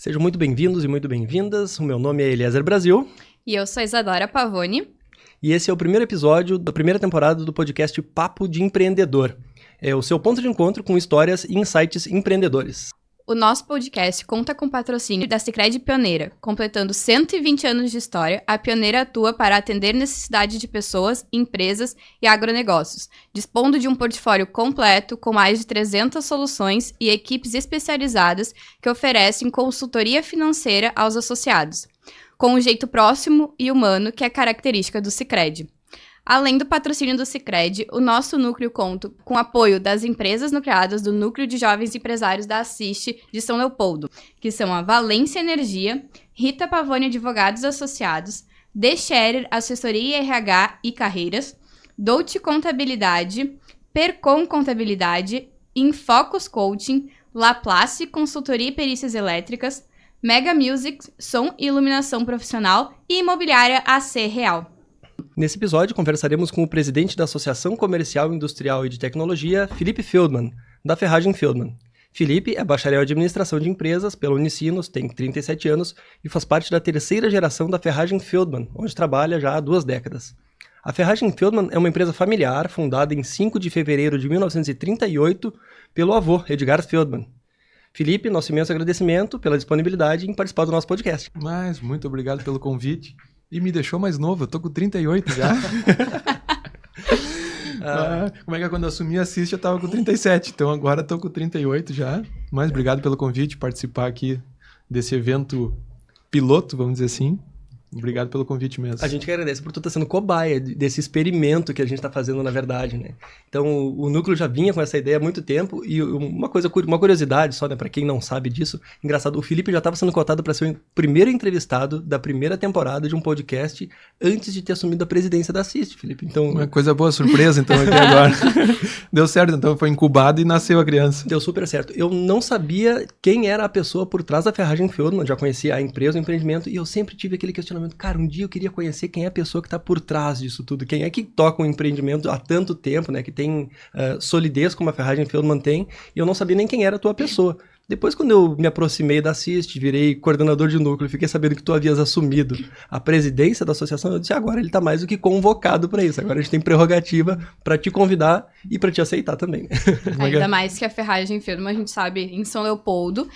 Sejam muito bem-vindos e muito bem-vindas. O meu nome é Eliezer Brasil. E eu sou Isadora Pavoni. E esse é o primeiro episódio da primeira temporada do podcast Papo de Empreendedor. É o seu ponto de encontro com histórias e insights empreendedores. O nosso podcast conta com o patrocínio da Sicredi Pioneira. Completando 120 anos de história, a Pioneira atua para atender necessidades de pessoas, empresas e agronegócios, dispondo de um portfólio completo com mais de 300 soluções e equipes especializadas que oferecem consultoria financeira aos associados, com um jeito próximo e humano que é característica do Sicredi. Além do patrocínio do Sicredi, o nosso núcleo conta com o apoio das empresas nucleadas do Núcleo de Jovens Empresários da Assiste de São Leopoldo, que são a Valência Energia, Rita Pavoni Advogados Associados, The Scherer Assessoria RH e Carreiras, Dolce Contabilidade, Percom Contabilidade, Infocus Coaching, Laplace Consultoria e Perícias Elétricas, Mega Music, Som e Iluminação Profissional e Imobiliária AC Real. Nesse episódio, conversaremos com o presidente da Associação Comercial, Industrial e de Tecnologia, Felipe Feldman, da Ferragem Feldman. Felipe é bacharel em Administração de Empresas pela Unicinos, tem 37 anos e faz parte da terceira geração da Ferragem Feldman, onde trabalha já há 2 décadas. A Ferragem Feldman é uma empresa familiar fundada em 5 de fevereiro de 1938 pelo avô, Edgar Feldman. Felipe, nosso imenso agradecimento pela disponibilidade em participar do nosso podcast. Mas, muito obrigado pelo convite. E me deixou mais novo, eu tô com 38 já. Como é que é? Quando eu assumi a Assiste, eu tava com 37. Então agora eu tô com 38 já. Mas obrigado pelo convite, participar aqui desse evento piloto, vamos dizer assim. Obrigado pelo convite mesmo. A gente que agradece por tu estar sendo cobaia desse experimento que a gente está fazendo, na verdade, né? Então, o núcleo já vinha com essa ideia há muito tempo e uma curiosidade só, né, para quem não sabe disso, engraçado, o Felipe já estava sendo cotado para ser o primeiro entrevistado da primeira temporada de um podcast antes de ter assumido a presidência da Assiste, Felipe. Então, uma coisa boa, surpresa, então, aqui agora. Deu certo, então, foi incubado e nasceu a criança. Deu super certo. Eu não sabia quem era a pessoa por trás da Ferragem Feldman, já conhecia a empresa, o empreendimento, e eu sempre tive aquele questionamento. Cara, um dia eu queria conhecer quem é a pessoa que está por trás disso tudo, quem é que toca um empreendimento há tanto tempo, né, que tem solidez como a Ferragem Feldman tem, e eu não sabia nem quem era a tua pessoa. Depois, quando eu me aproximei da Assiste, virei coordenador de núcleo, fiquei sabendo que tu havias assumido a presidência da associação, eu disse, agora ele está mais do que convocado para isso, agora a gente tem prerrogativa para te convidar e para te aceitar também. Ainda mais que a Ferragem Feldman, a gente sabe, em São Leopoldo,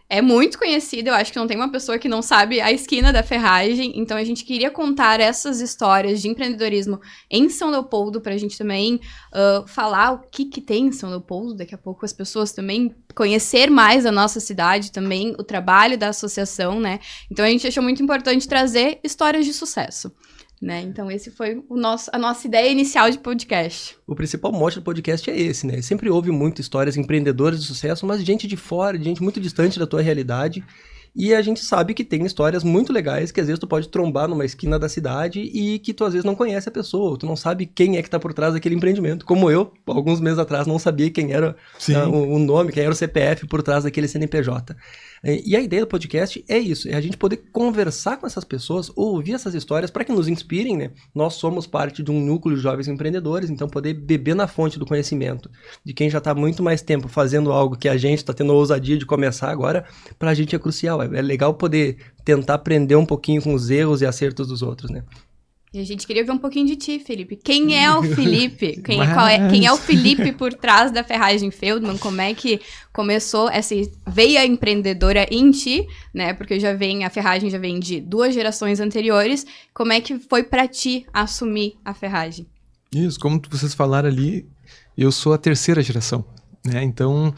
é muito conhecida, eu acho que não tem uma pessoa que não sabe a esquina da Ferragem, então a gente queria contar essas histórias de empreendedorismo em São Leopoldo, pra gente também falar o que tem em São Leopoldo, daqui a pouco as pessoas também conhecer mais a nossa cidade, também o trabalho da associação, né? Então a gente achou muito importante trazer histórias de sucesso. Né? Então, esse foi a nossa ideia inicial de podcast. O principal mote do podcast é esse, né? Sempre houve muito histórias empreendedoras de sucesso, mas de gente de fora, de gente muito distante da tua realidade. E a gente sabe que tem histórias muito legais que às vezes tu pode trombar numa esquina da cidade e que tu às vezes não conhece a pessoa, ou tu não sabe quem é que tá por trás daquele empreendimento. Como eu, alguns meses atrás, não sabia quem era o nome, quem era o CPF por trás daquele CNPJ. E a ideia do podcast é isso, é a gente poder conversar com essas pessoas, ouvir essas histórias para que nos inspirem, né? Nós somos parte de um núcleo de jovens empreendedores, então poder beber na fonte do conhecimento de quem já está há muito mais tempo fazendo algo que a gente está tendo a ousadia de começar agora, para a gente é crucial. É legal poder tentar aprender um pouquinho com os erros e acertos dos outros, né? E a gente queria ver um pouquinho de ti, Felipe. Quem é o Felipe? Quem é o Felipe por trás da Ferragem Feldman? Como é que começou essa veia empreendedora em ti, né? Porque a Ferragem já vem de 2 gerações anteriores. Como é que foi para ti assumir a Ferragem? Isso, como vocês falaram ali, eu sou a terceira geração, né? Então,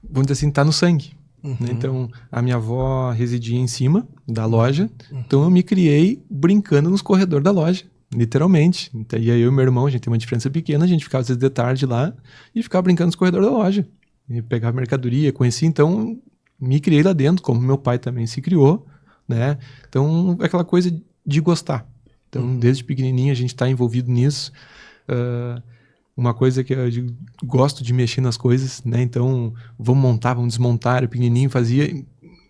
vamos dizer assim, tá no sangue. Uhum. Então, a minha avó residia em cima da loja, então eu me criei brincando nos corredores da loja, literalmente. Então, e aí eu e meu irmão, a gente tem uma diferença pequena, a gente ficava às vezes de tarde lá e ficava brincando nos corredores da loja. E pegava mercadoria, conhecia, então me criei lá dentro, como meu pai também se criou, né? Então, é aquela coisa de gostar. Então, desde pequenininho a gente está envolvido nisso. Uma coisa que eu gosto de mexer nas coisas, né? Então, vamos montar, vamos desmontar, o pequenininho fazia.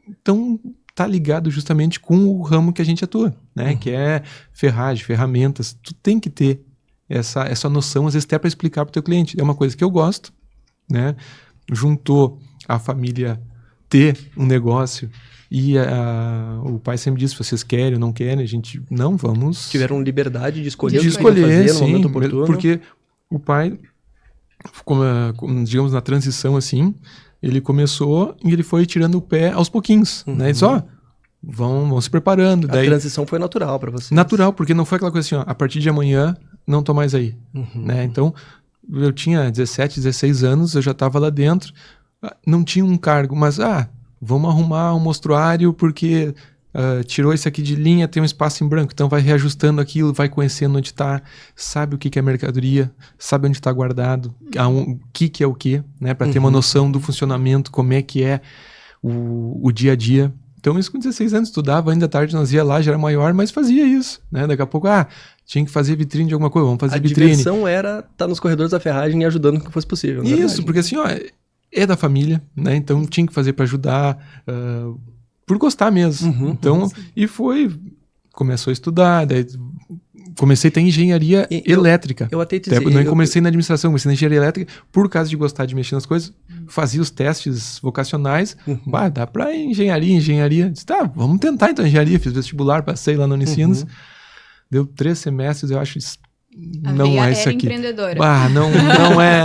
Então, tá ligado justamente com o ramo que a gente atua, né? Que é ferragem, ferramentas. Tu tem que ter essa noção, às vezes até para explicar para o teu cliente. É uma coisa que eu gosto, né? Juntou a família ter um negócio E o pai sempre disse, vocês querem ou não querem, a gente, não, vamos... Tiveram liberdade de escolher de o que fazer no sim, momento oportuno. porque o pai, digamos, na transição assim, ele começou e ele foi tirando o pé aos pouquinhos, né? Ele disse, vão se preparando. A Daí, transição foi natural para você. natural, porque não foi aquela coisa assim, a partir de amanhã não tô mais aí, né? Então, eu tinha 17, 16 anos, eu já estava lá dentro, não tinha um cargo, mas, vamos arrumar um mostruário porque tirou esse aqui de linha, tem um espaço em branco, então vai reajustando aquilo, vai conhecendo onde está, sabe o que é mercadoria, sabe onde está guardado, o que é o que, né? Para ter uma noção do funcionamento, como é que é o dia a dia. Então, isso com 16 anos, estudava, ainda à tarde nós ia lá, já era maior, mas fazia isso, né? Daqui a pouco, tinha que fazer vitrine de alguma coisa, vamos fazer vitrine. A diversão era estar nos corredores da ferragem e ajudando o que fosse possível. Isso, porque assim, é da família, né? Então tinha que fazer para ajudar, por gostar mesmo. Então, começou a estudar, daí comecei a ter engenharia elétrica. Eu até te dizer, não comecei na administração, comecei na engenharia elétrica por causa de gostar de mexer nas coisas, fazia os testes vocacionais, dá para engenharia. Disse, tá, vamos tentar então engenharia, fiz vestibular, passei lá no Unicinos, deu 3 semestres, eu acho isso, não é isso aqui. Empreendedora.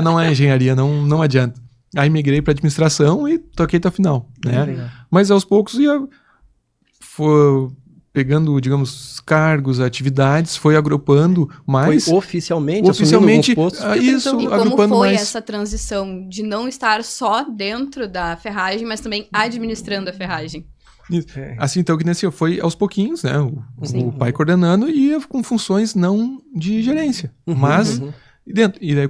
Não é engenharia, não adianta. Aí migrei para administração e toquei até o final, né? Mas aos poucos foi pegando, digamos, cargos, atividades, foi agrupando mais. Foi oficialmente postos, isso, e como agrupando foi mais. essa transição de não estar só dentro da ferragem, mas também administrando a ferragem? Assim, então, que nem assim, foi aos pouquinhos, né? O pai coordenando e ia com funções não de gerência, mas... E daí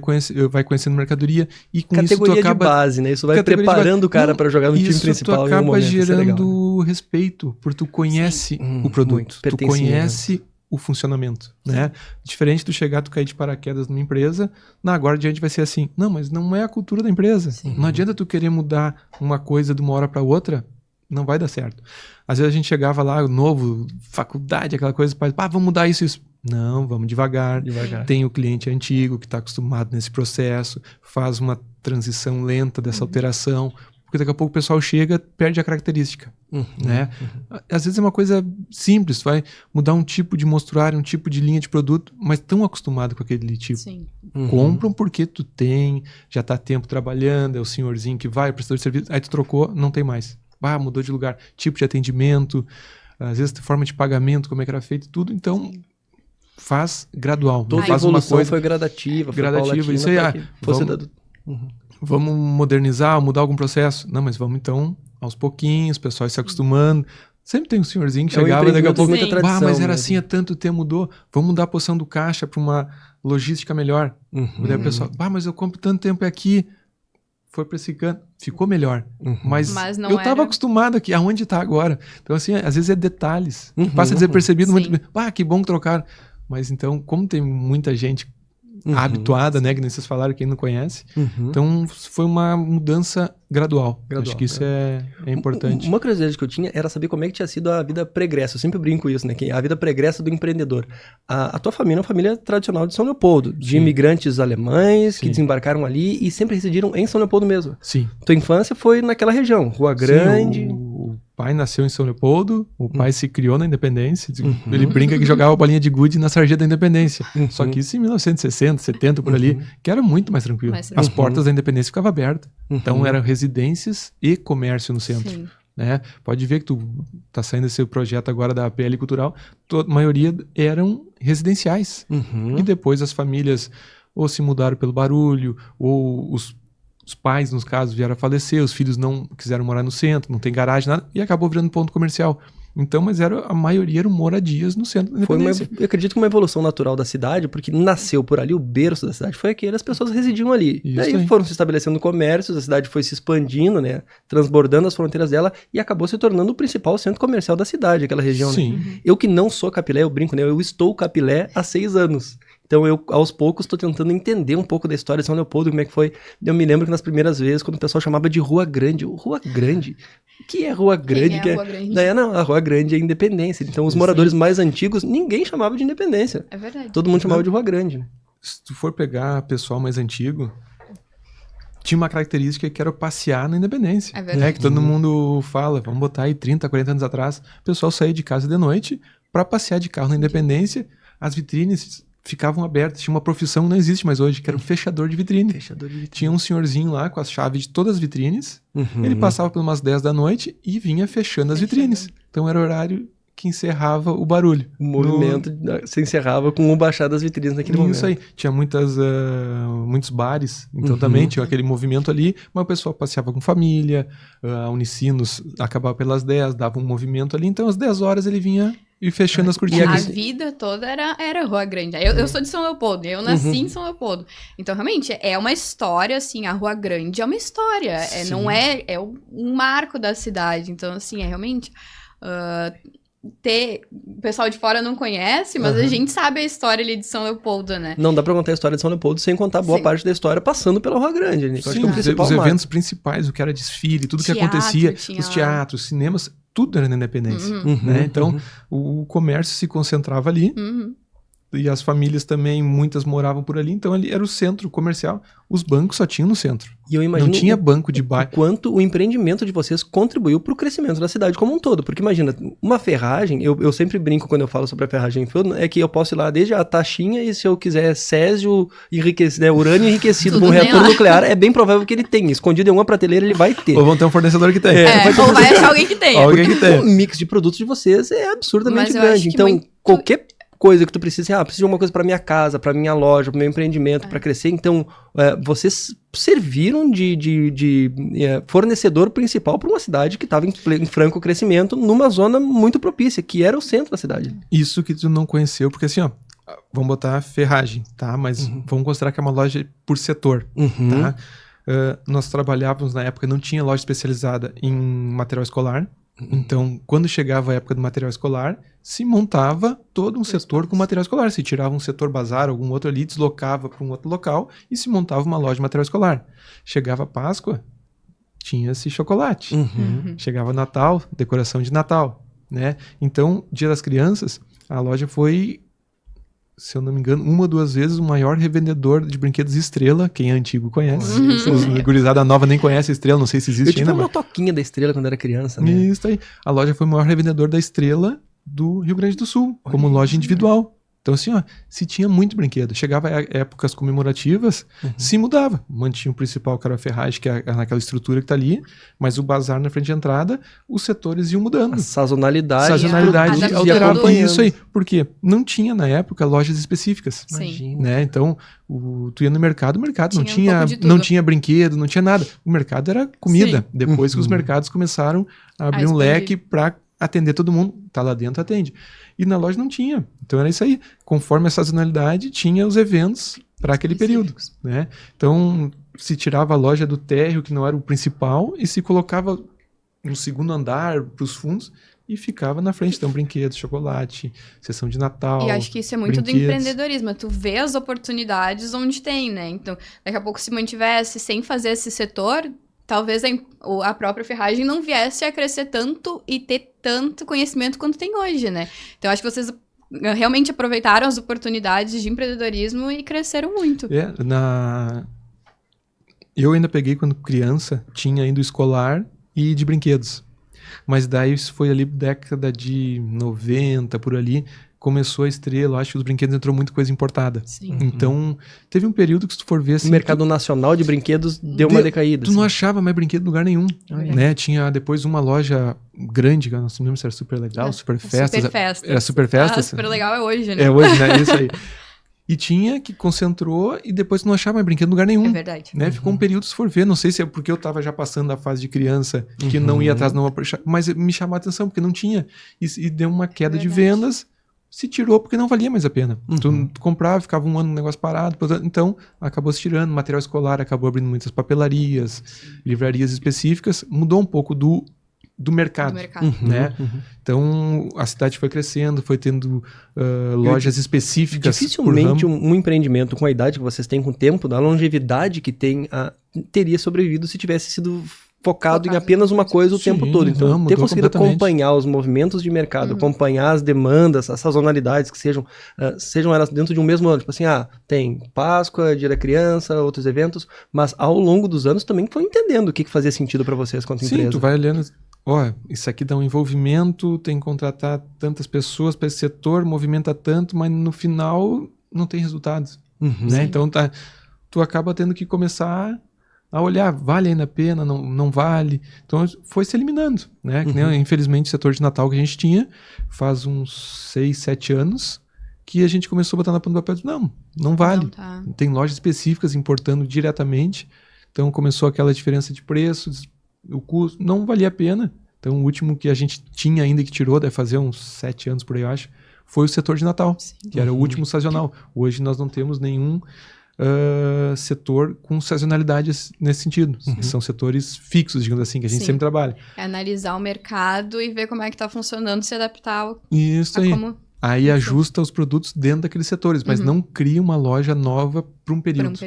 vai conhecendo mercadoria e com categoria isso tu acaba... de base, né? Isso vai preparando o cara para jogar no time principal em algum momento. Isso acaba gerando respeito, porque tu conhece o produto, tu conhece o funcionamento, né? Diferente do chegar, tu cair de paraquedas numa empresa, agora adiante vai ser assim. Não, mas não é a cultura da empresa. Não adianta tu querer mudar uma coisa de uma hora para outra, não vai dar certo. Às vezes a gente chegava lá, novo, faculdade, aquela coisa, vamos mudar isso. Não, vamos devagar. Tem o cliente antigo que está acostumado nesse processo, faz uma transição lenta dessa alteração, porque daqui a pouco o pessoal chega, perde a característica. Né? Às vezes é uma coisa simples, vai mudar um tipo de mostruário, um tipo de linha de produto, mas tão acostumado com aquele tipo. Compram porque tu tem, já está tempo trabalhando, é o senhorzinho que vai, o prestador de serviço, aí tu trocou, não tem mais. Mudou de lugar, tipo de atendimento, às vezes forma de pagamento, como é que era feito, tudo, então... Faz gradual. Toda faz evolução uma coisa foi gradativa. Isso aí. Vamos modernizar, mudar algum processo. Não, mas vamos então, aos pouquinhos, o pessoal se acostumando. Sempre tem um senhorzinho que chegava daqui a pouco. Muita tradição, mas era assim há tanto tempo, mudou. Vamos mudar a posição do caixa para uma logística melhor. Daí o pessoal, mas eu compro tanto tempo aqui. Foi para esse canto, ficou melhor. Mas não eu estava acostumado aqui, aonde está agora? Então, assim, às vezes é detalhes. Passa desapercebido muito bem. Que bom que trocaram. Mas então, como tem muita gente habituada, né? Que nem vocês falaram, quem não conhece. Então, foi uma mudança gradual. Acho que isso é importante. Uma curiosidade que eu tinha era saber como é que tinha sido a vida pregressa. Eu sempre brinco isso, né? A vida pregressa do empreendedor. A tua família é uma família tradicional de São Leopoldo, de imigrantes alemães que desembarcaram ali e sempre residiram em São Leopoldo mesmo. Sim. Tua infância foi naquela região, Rua Grande... O pai nasceu em São Leopoldo, o pai se criou na Independência, ele brinca que jogava bolinha de gude na Sarjeta da Independência, só que isso em 1960, 70, por ali, que era muito mais tranquilo. As portas da Independência ficavam abertas, então eram residências e comércio no centro. Né? Pode ver que tu tá saindo esse projeto agora da PL Cultural, a maioria eram residenciais, e depois as famílias ou se mudaram pelo barulho, ou os pais, nos casos, vieram a falecer, os filhos não quiseram morar no centro, não tem garagem, nada, e acabou virando ponto comercial. Então, mas a maioria eram moradias no centro da Independência. Eu acredito que uma evolução natural da cidade, porque nasceu por ali, o berço da cidade foi aquele, as pessoas residiam ali. Daí foram se estabelecendo comércios, a cidade foi se expandindo, né, transbordando as fronteiras dela e acabou se tornando o principal centro comercial da cidade, aquela região. Sim. Né? Eu que não sou capilé, eu brinco, né, eu estou capilé há 6 anos. Então eu, aos poucos, estou tentando entender um pouco da história de São Leopoldo, como é que foi. Eu me lembro que nas primeiras vezes, quando o pessoal chamava de Rua Grande, Rua Grande? O que é Rua Grande? Quem é a Rua Grande? Daí, não, a Rua Grande é Independência. Então os moradores mais antigos, ninguém chamava de Independência. É verdade. Todo mundo chamava de Rua Grande. Se tu for pegar pessoal mais antigo, tinha uma característica que era o passear na Independência. É verdade. Que todo mundo fala, vamos botar aí 30, 40 anos atrás, o pessoal saía de casa de noite para passear de carro na Independência, as vitrines ficavam abertas, tinha uma profissão que não existe mais hoje, que era o fechador de vitrine. Tinha um senhorzinho lá com as chaves de todas as vitrines, ele passava por umas 10 da noite e vinha fechando as vitrines. Então era o horário que encerrava o barulho. O movimento se encerrava com o baixar das vitrines naquele momento. Isso aí. Tinha muitos bares, então também tinha aquele movimento ali, mas o pessoal passeava com família, a Unicinos acabava pelas 10, dava um movimento ali, então às 10 horas ele vinha e fechando as cortinas. A vida toda era Rua Grande. Eu sou de São Leopoldo, eu nasci em São Leopoldo. Então, realmente, é uma história, assim, a Rua Grande é uma história. Não é um marco da cidade. Então, assim, realmente... o pessoal de fora não conhece, mas a gente sabe a história ali de São Leopoldo, né? Não dá pra contar a história de São Leopoldo sem contar boa parte da história passando pela Rua Grande. Né? Sim, os eventos principais, o que era desfile, tudo que acontecia, os teatros, cinemas, tudo era na Independência. Né? Então, o comércio se concentrava ali. E as famílias também, muitas moravam por ali, então ali era o centro comercial. Os bancos só tinham no centro. E eu imagino não tinha banco de bairro. Quanto o empreendimento de vocês contribuiu para o crescimento da cidade como um todo. Porque imagina, uma ferragem, eu sempre brinco quando eu falo sobre a ferragem, é que eu posso ir lá desde a taxinha e se eu quiser césio enriquecido, né, urânio enriquecido com um reator nuclear, é bem provável que ele tenha. Escondido em uma prateleira ele vai ter. Ou vão ter um fornecedor que tem. Ou vai achar alguém que tem. O mix de produtos de vocês é absurdamente grande. Então, qualquer coisa que tu precisa, preciso de uma coisa para minha casa, para minha loja, para meu empreendimento, para crescer. Então, vocês serviram de fornecedor principal para uma cidade que estava em franco crescimento, numa zona muito propícia, que era o centro da cidade. Isso que tu não conheceu, porque assim, vamos botar ferragem, tá? Mas vamos considerar que é uma loja por setor, tá? Nós trabalhávamos na época, não tinha loja especializada em material escolar. Então, quando chegava a época do material escolar, se montava todo um setor com material escolar. Se tirava um setor bazar, algum outro ali, deslocava para um outro local e se montava uma loja de material escolar. Chegava a Páscoa, tinha-se chocolate. Chegava Natal, decoração de Natal, né? Então, Dia das Crianças, a loja foi, se eu não me engano, 1 ou 2 vezes o maior revendedor de brinquedos Estrela. Quem é antigo conhece. Os gurizada nova nem conhece a Estrela, não sei se existe ainda. Eu tive uma toquinha da Estrela quando era criança, né? Isso aí. A loja foi o maior revendedor da Estrela do Rio Grande do Sul, como loja individual. Então, assim, se tinha muito brinquedo. Chegava épocas comemorativas, se mudava. Mantinha o principal, que era a ferragem, que é naquela estrutura que tá ali, mas o bazar na frente de entrada, os setores iam mudando. A sazonalidade alterava isso aí. Porque não tinha, na época, lojas específicas. Sim. Né? Então, tu ia no mercado, não tinha brinquedo, não tinha nada. O mercado era comida. Sim. Depois que os mercados começaram a abrir um leque para atender todo mundo, tá lá dentro, atende. E na loja não tinha. Então era isso aí. Conforme a sazonalidade, tinha os eventos para aquele período, né? Então, se tirava a loja do térreo, que não era o principal, e se colocava no segundo andar, para os fundos, e ficava na frente. Então, brinquedos, chocolate, sessão de Natal. E acho que isso é muito do empreendedorismo. Tu vê as oportunidades onde tem, né? Então, daqui a pouco, se mantivesse sem fazer esse setor, talvez a própria ferragem não viesse a crescer tanto e ter tanto conhecimento quanto tem hoje, né? Então, acho que vocês realmente aproveitaram as oportunidades de empreendedorismo e cresceram muito. Eu ainda peguei quando criança, tinha ainda o escolar e de brinquedos. Mas daí isso foi ali década de 90, por ali, começou a Estrela, acho que os brinquedos entrou muita coisa importada. Sim. Então, teve um período que se tu for ver assim... O mercado nacional de brinquedos deu uma decaída. Tu não achava mais brinquedo em lugar nenhum. Né? Tinha depois uma loja grande, que eu não lembro se era Super Legal, Super Festas. Era Super Festas. Super Legal é hoje, né? É hoje, né? Isso aí. E tinha que concentrou e depois não achava mais brinquedo em lugar nenhum. É verdade. Né? Ficou um período, se for ver, não sei se é porque eu tava já passando da fase de criança, que não ia atrás, não, mas me chamou a atenção, porque não tinha. E deu uma queda de vendas, se tirou porque não valia mais a pena. Tu comprava, ficava um ano no negócio parado, então acabou se tirando. Material escolar acabou abrindo muitas papelarias, livrarias específicas, mudou um pouco do mercado. Né? Então a cidade foi crescendo, foi tendo lojas específicas. Dificilmente um empreendimento com a idade que vocês têm, com o tempo, da longevidade que tem, teria sobrevivido se tivesse sido focado em apenas uma coisa o tempo todo. Então, ter conseguido acompanhar os movimentos de mercado, acompanhar as demandas, as sazonalidades que sejam elas dentro de um mesmo ano. Tipo assim, tem Páscoa, Dia da Criança, outros eventos, mas ao longo dos anos também foi entendendo o que fazia sentido para vocês quanto empresa. Sim, tu vai olhando, isso aqui dá um envolvimento, tem que contratar tantas pessoas para esse setor, movimenta tanto, mas no final não tem resultados. Né? Então, tu acaba tendo que começar a olhar, vale ainda a pena, não vale. Então, foi se eliminando. Né? Que nem, infelizmente, o setor de Natal que a gente tinha, faz uns 6, 7 anos, que a gente começou a botar na ponta do papel, não vale. Tem lojas específicas importando diretamente, então começou aquela diferença de preços, o custo, não valia a pena. Então, o último que a gente tinha ainda que tirou, deve fazer uns 7 anos por aí, eu acho, foi o setor de Natal, que era o último sazonal. Hoje nós não temos nenhum setor com sazonalidade nesse sentido. São setores fixos, digamos assim, que a gente sempre trabalha. É analisar o mercado e ver como é que está funcionando, se adaptar Isso aí. Aí ajusta os produtos dentro daqueles setores, mas não cria uma loja nova para um período.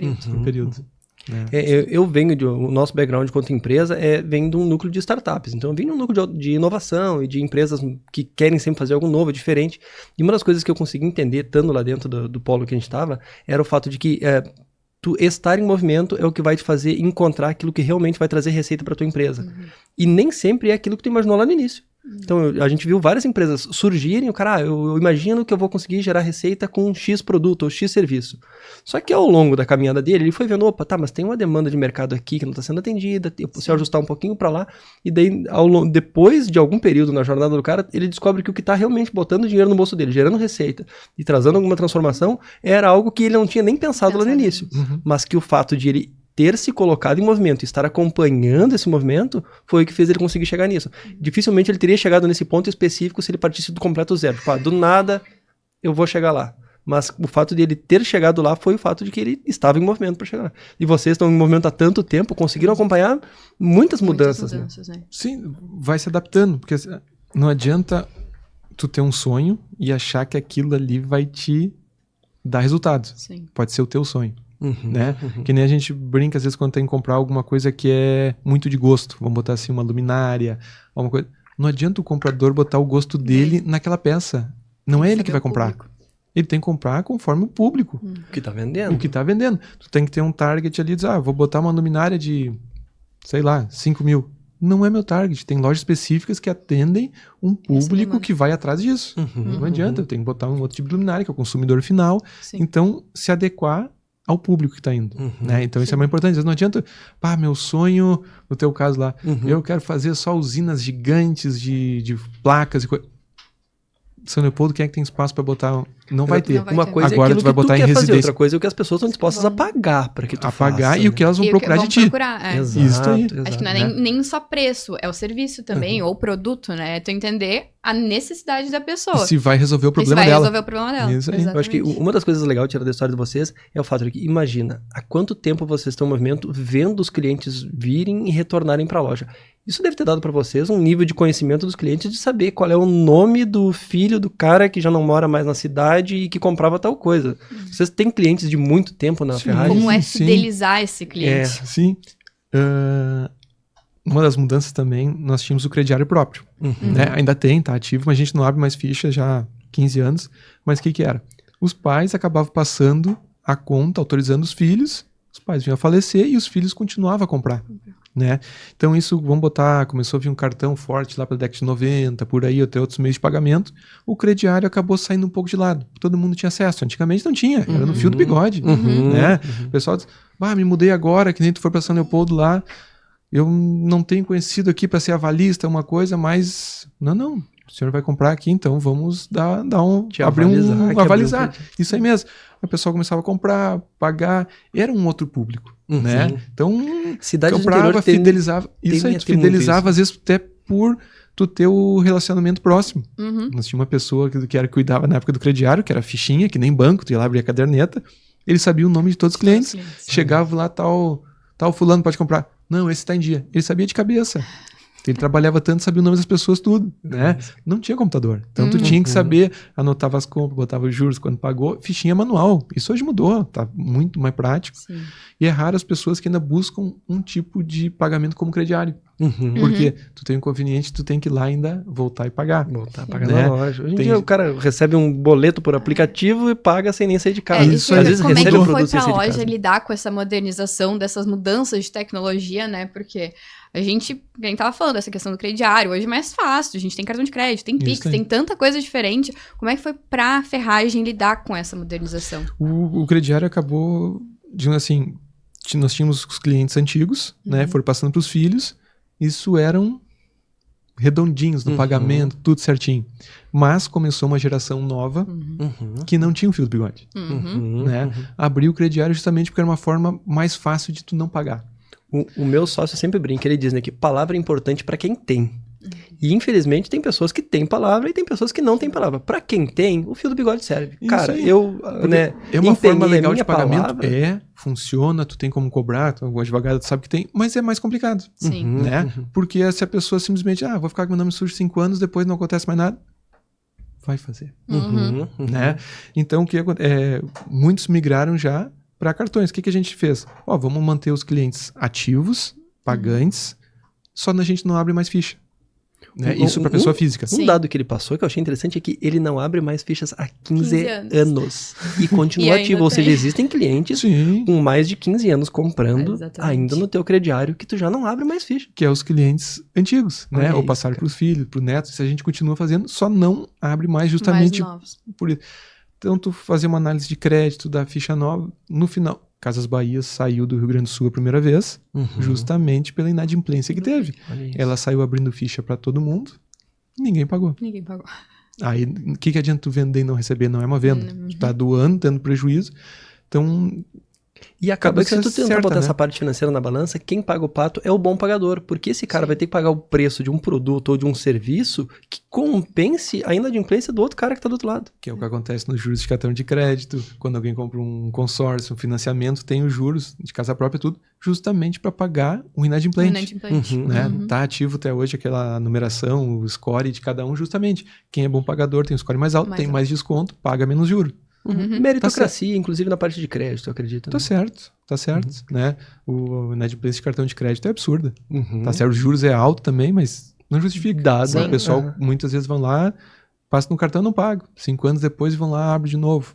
Eu venho o nosso background quanto empresa vem de um núcleo de startups. Então eu vim de um núcleo de inovação e de empresas que querem sempre fazer algo novo, diferente. E uma das coisas que eu consegui entender, estando lá dentro do polo que a gente estava, era o fato de que tu estar em movimento é o que vai te fazer encontrar aquilo que realmente vai trazer receita para tua empresa. E nem sempre é aquilo que tu imaginou lá no início. Então, a gente viu várias empresas surgirem, o cara, eu imagino que eu vou conseguir gerar receita com X produto ou X serviço. Só que ao longo da caminhada dele, ele foi vendo, mas tem uma demanda de mercado aqui que não está sendo atendida, se eu ajustar um pouquinho para lá, e daí, depois de algum período na jornada do cara, ele descobre que o que está realmente botando dinheiro no bolso dele, gerando receita e trazendo alguma transformação, era algo que ele não tinha nem pensado lá no início. Mas que o fato de ele ter se colocado em movimento e estar acompanhando esse movimento foi o que fez ele conseguir chegar nisso. Dificilmente ele teria chegado nesse ponto específico se ele partisse do completo zero. Do nada eu vou chegar lá. Mas o fato de ele ter chegado lá foi o fato de que ele estava em movimento para chegar lá. E vocês estão em movimento há tanto tempo, conseguiram acompanhar muitas mudanças. Né? Sim, vai se adaptando, porque não adianta tu ter um sonho e achar que aquilo ali vai te dar resultados. Sim. Pode ser o teu sonho. Né? Que nem a gente brinca às vezes quando tem que comprar alguma coisa que é muito de gosto, vamos botar assim uma luminária, alguma coisa. Não adianta o comprador botar o gosto dele naquela peça, não é ele que vai comprar, ele tem que comprar conforme o público, o que tá vendendo. Tu tem que ter um target ali, dizer, vou botar uma luminária de, sei lá, 5 mil, não é meu target, tem lojas específicas que atendem um público que vai atrás disso, não adianta, eu tenho que botar um outro tipo de luminária que é o consumidor final. Então se adequar ao público que está indo, né? Então isso é muito importante. Não adianta, meu sonho, no teu caso lá, eu quero fazer só usinas gigantes de placas e coisas. São Leopoldo, quem é que tem espaço para botar? Não vai ter. Uma coisa agora é tu vai que tu botar quer em fazer, residência. outra coisa é o que as pessoas estão dispostas a pagar para que tu faça. Pagar e o que elas vão procurar de ti. Exato, isso aí. Acho que não é nem só preço, é o serviço também, ou o produto, né? É tu entender a necessidade da pessoa. E se vai resolver o problema dela. Resolver o problema dela. Isso aí. Eu acho que uma das coisas legais de tirar da história de vocês é o fato de que, imagina, há quanto tempo vocês estão em movimento vendo os clientes virem e retornarem para a loja. Isso deve ter dado para vocês um nível de conhecimento dos clientes de saber qual é o nome do filho do cara que já não mora mais na cidade e que comprava tal coisa. Vocês têm clientes de muito tempo na Ferrari? Como é fidelizar esse cliente? Sim. Uma das mudanças também, nós tínhamos o crediário próprio. Né? Ainda tem, tá ativo, mas a gente não abre mais ficha já há 15 anos. Mas o que era? Os pais acabavam passando a conta, autorizando os filhos, os pais vinham a falecer e os filhos continuavam a comprar. Né? Então isso, vamos botar, começou a vir um cartão forte lá para a década de 90, por aí, até outros meios de pagamento, o crediário acabou saindo um pouco de lado. Todo mundo tinha acesso, antigamente não tinha, era no fio do bigode. Né? O pessoal diz, me mudei agora, que nem tu for para São Leopoldo lá, eu não tenho conhecido aqui para ser avalista, uma coisa, mas não, o senhor vai comprar aqui, então vamos avalizar. Isso aí mesmo. O pessoal começava a comprar, pagar, era um outro público, né? Então, cidade comprava, fidelizava, isso aí, tu fidelizava às vezes até por tu ter o relacionamento próximo. Nós tinha uma pessoa que cuidava na época do crediário, que era fichinha, que nem banco, tu ia lá abrir a caderneta, ele sabia o nome de todos os clientes. Chegava lá, tal fulano pode comprar. Não, esse tá em dia. Ele sabia de cabeça. Ele trabalhava tanto, sabia o nome das pessoas, tudo, né? Não tinha computador. Então, tu tinha que saber, anotava as compras, botava os juros quando pagou, fichinha manual. Isso hoje mudou, tá muito mais prático. Sim. E é raro as pessoas que ainda buscam um tipo de pagamento como crediário. Porque tu tem um inconveniente, tu tem que ir lá ainda voltar e pagar. Voltar a pagar Né? na loja. Hoje em Tem- dia o cara recebe um boleto por aplicativo e paga sem nem sair de casa. isso Às aí vezes como é que recebe o foi produto sem pra sair de loja casa. lidar com essa modernização, dessas mudanças de tecnologia, né? Porque a gente tava falando dessa questão do crediário, hoje é mais fácil, a gente tem cartão de crédito, tem Pix, aí. tem tanta coisa diferente. Como é que foi pra Ferragem lidar com essa modernização? O crediário acabou, digamos assim, nós tínhamos os clientes antigos, né? Foram passando para os filhos. Isso eram redondinhos no pagamento, tudo certinho. Mas começou uma geração nova que não tinha o fio do bigode. Né? Abriu o crediário justamente porque era uma forma mais fácil de tu não pagar. O meu sócio sempre brinca, ele diz, né, que palavra é importante pra quem tem. E infelizmente tem pessoas que têm palavra e tem pessoas que não têm palavra. Pra quem tem, o fio do bigode serve. Isso Cara, aí. eu, né, É uma empenhei forma a legal de minha pagamento. palavra. Funciona, tu tem como cobrar, o advogado sabe que tem, mas é mais complicado. Sim. Né? Porque se a pessoa simplesmente, vou ficar com meu nome sujo 5 anos, depois não acontece mais nada, vai fazer. Né? Então, muitos migraram já para cartões. O que a gente fez? Vamos manter os clientes ativos, pagantes, só a gente não abre mais ficha. Né? Isso para pessoa física. Um dado que ele passou que eu achei interessante é que ele não abre mais fichas há 15 anos. E continua E ainda ativo. Ou seja, tem. existem clientes Sim. com mais de 15 anos comprando Exatamente. ainda no teu crediário que tu já não abre mais ficha. Que é os clientes antigos, né? Olha Ou isso, passaram cara. para os filhos, para o neto. Se a gente continua fazendo, só não abre mais justamente Mais novos. por isso. Então, tu fazer uma análise de crédito da ficha nova, no final, Casas Bahia saiu do Rio Grande do Sul a primeira vez, justamente pela inadimplência que teve. Olha isso. Ela saiu abrindo ficha para todo mundo, ninguém pagou. Ninguém pagou. Aí, o que adianta tu vender e não receber? Não é uma venda. Tu tá doando, tendo prejuízo. Então, E acaba que se Acaba tu que você tentar acerta, botar né? essa parte financeira na balança, quem paga o pato é o bom pagador. Porque esse cara vai ter que pagar o preço de um produto ou de um serviço que compense a inadimplência do outro cara que tá do outro lado. que é o que acontece nos juros de cartão de crédito, quando alguém compra um consórcio, um financiamento, tem os juros de casa própria, tudo, justamente para pagar o inadimplente. Inadimplente. Né? Tá ativo até hoje aquela numeração, o score de cada um, justamente. Quem é bom pagador tem o score mais alto, Mais tem alto. mais desconto, paga menos juro. Meritocracia, inclusive na parte de crédito, eu acredito. Tá certo, né? O inadimplência de cartão de crédito é absurda. Uhum. Tá certo, os juros é alto também, mas não justifica. Dado, O pessoal muitas vezes vão lá, passa no cartão e não paga. 5 anos depois vão lá, abre de novo.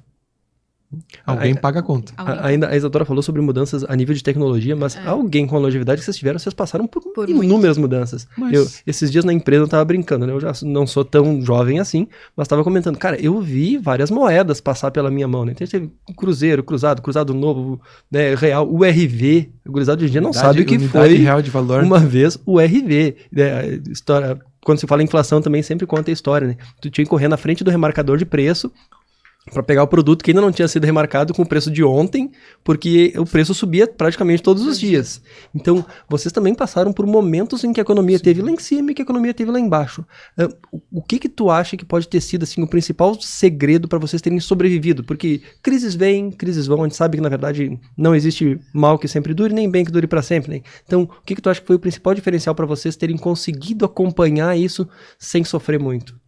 Alguém paga a conta. Ainda a Isadora falou sobre mudanças a nível de tecnologia, mas alguém com a longevidade que vocês tiveram, vocês passaram por inúmeras mudanças. Mas- Esses dias na empresa eu tava brincando, né? Eu já não sou tão jovem assim, mas tava comentando, cara, eu vi várias moedas passar pela minha mão, né? Então teve cruzeiro, cruzado novo, né? Real, URV. O gurizado de hoje em dia não sabe o que Unidade foi real de valor. uma vez o URV. Né? A história, quando se fala em inflação também sempre conta a história, né? Tu tinha que correr na frente do remarcador de preço para pegar o produto que ainda não tinha sido remarcado com o preço de ontem, porque o preço subia praticamente todos os dias. Então, vocês também passaram por momentos em que a economia teve lá em cima e que a economia teve lá embaixo. O que tu acha que pode ter sido assim o principal segredo para vocês terem sobrevivido? Porque crises vêm, crises vão, a gente sabe que na verdade não existe mal que sempre dure, nem bem que dure para sempre, né? Então, o que tu acha que foi o principal diferencial para vocês terem conseguido acompanhar isso sem sofrer muito?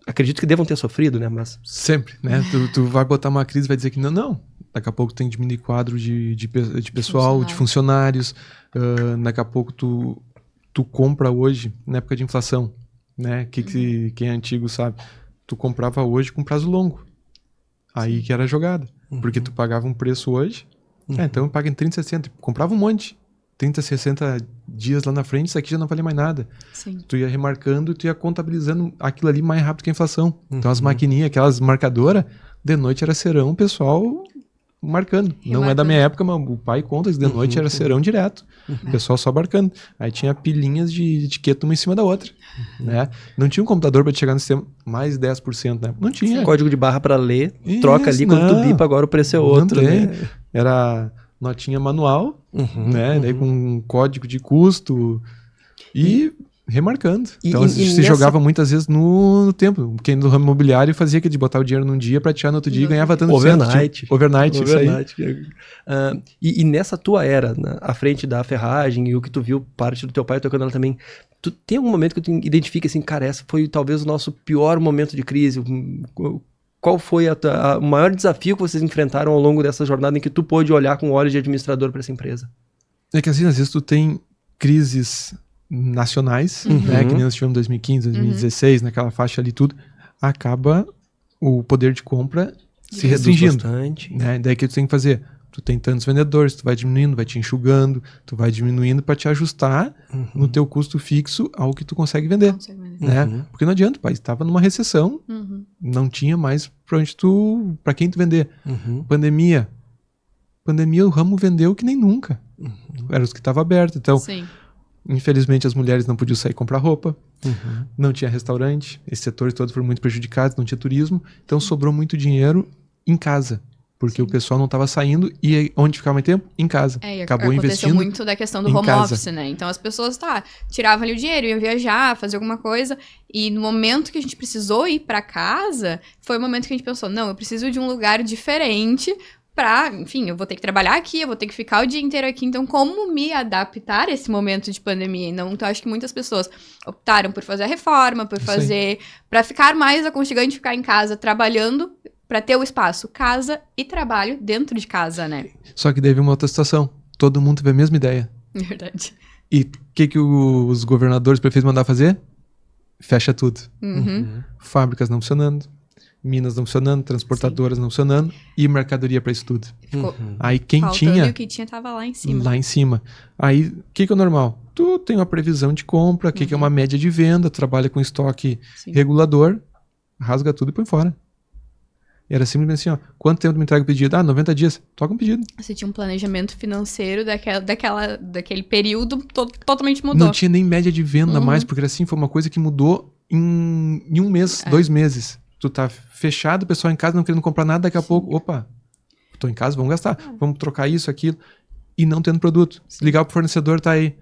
Acredito que devam ter sofrido, né? Mas Sempre, né? Tu vai botar uma crise e vai dizer que não. Daqui a pouco tem que diminuir quadro de pessoal, de funcionários. Daqui a pouco tu compra hoje, na época de inflação, né? Quem é antigo sabe. Tu comprava hoje com prazo longo. Aí que era jogada. Porque tu pagava um preço hoje. Então eu pago em 30, 60. Comprava um monte. 30, 60 dias lá na frente, isso aqui já não valia mais nada. Sim. Tu ia remarcando e tu ia contabilizando aquilo ali mais rápido que a inflação. Então as maquininhas, aquelas marcadoras, de noite era serão, o pessoal marcando. Não é da minha época, mas o pai conta que de noite era serão direto. O pessoal só marcando. Aí tinha pilhinhas de etiqueta uma em cima da outra. Né? Não tinha um computador para chegar no sistema mais 10%, né? Não tinha. código de barra para ler, Isso, troca ali, quando tu não. bipa, agora o preço é outro. Não tem. Né? Era notinha manual, né? Daí com um código de custo. E remarcando. Então, E se nessa- jogava muitas vezes no tempo. Quem do ramo imobiliário fazia que de botar o dinheiro num dia pra tirar no outro dia e ganhava tanto Overnight. cento. Overnight, isso aí. E nessa tua era, à frente da ferragem, e o que tu viu parte do teu pai tocando ela também, tu tem algum momento que tu identifica assim, cara, essa foi talvez o nosso pior momento de crise? Qual foi o maior desafio que vocês enfrentaram ao longo dessa jornada em que tu pôde olhar com olhos de administrador para essa empresa? É que assim, às vezes tu tem crises nacionais, né? Que nem nós tivemos em 2015, 2016, naquela faixa ali tudo, acaba o poder de compra se restringindo. Bastante. Né? Daí que tu tem que fazer? Tu tem tantos vendedores, tu vai diminuindo, vai te enxugando, tu vai diminuindo para te ajustar no teu custo fixo ao que tu consegue vender. Né? Porque não adianta, o país estava numa recessão, não tinha mais para quem tu vender. Pandemia, o ramo vendeu que nem nunca. Era os que estavam abertos. Então, infelizmente, as mulheres não podiam sair comprar roupa, não tinha restaurante, esses setores todos foram muito prejudicados, não tinha turismo, então sobrou muito dinheiro em casa. Porque o pessoal não estava saindo e onde ficava mais tempo? Em casa. Acabou investindo muito da questão do home office, né? Então as pessoas, tiravam ali o dinheiro, iam viajar, fazer alguma coisa. E no momento que a gente precisou ir para casa, foi o momento que a gente pensou, não, eu preciso de um lugar diferente enfim, eu vou ter que trabalhar aqui, eu vou ter que ficar o dia inteiro aqui. Então, como me adaptar a esse momento de pandemia? Então, acho que muitas pessoas optaram por fazer a reforma, para ficar mais aconchegante, ficar em casa trabalhando, para ter o espaço casa e trabalho dentro de casa, né? Só que daí veio uma outra situação. Todo mundo teve a mesma ideia. Verdade. E o que os governadores, prefeitos mandaram fazer? Fecha tudo. Fábricas não funcionando, minas não funcionando, transportadoras não funcionando e mercadoria para isso tudo. Aí quem tinha... E o que tinha tava lá em cima. Lá em cima. Aí, o que é o normal? Tu tem uma previsão de compra, o que é uma média de venda, trabalha com estoque regulador, rasga tudo e põe fora. Era simplesmente assim, quanto tempo me entrega o pedido? 90 dias. Toca um pedido. Você tinha um planejamento financeiro daquele período totalmente mudou. Não tinha nem média de venda mais, porque assim, foi uma coisa que mudou em um mês, 2 meses. Tu tá fechado, o pessoal em casa não querendo comprar nada, daqui a pouco, opa, tô em casa, vamos gastar, vamos trocar isso, aquilo, e não tendo produto. Ligar pro fornecedor, tá aí.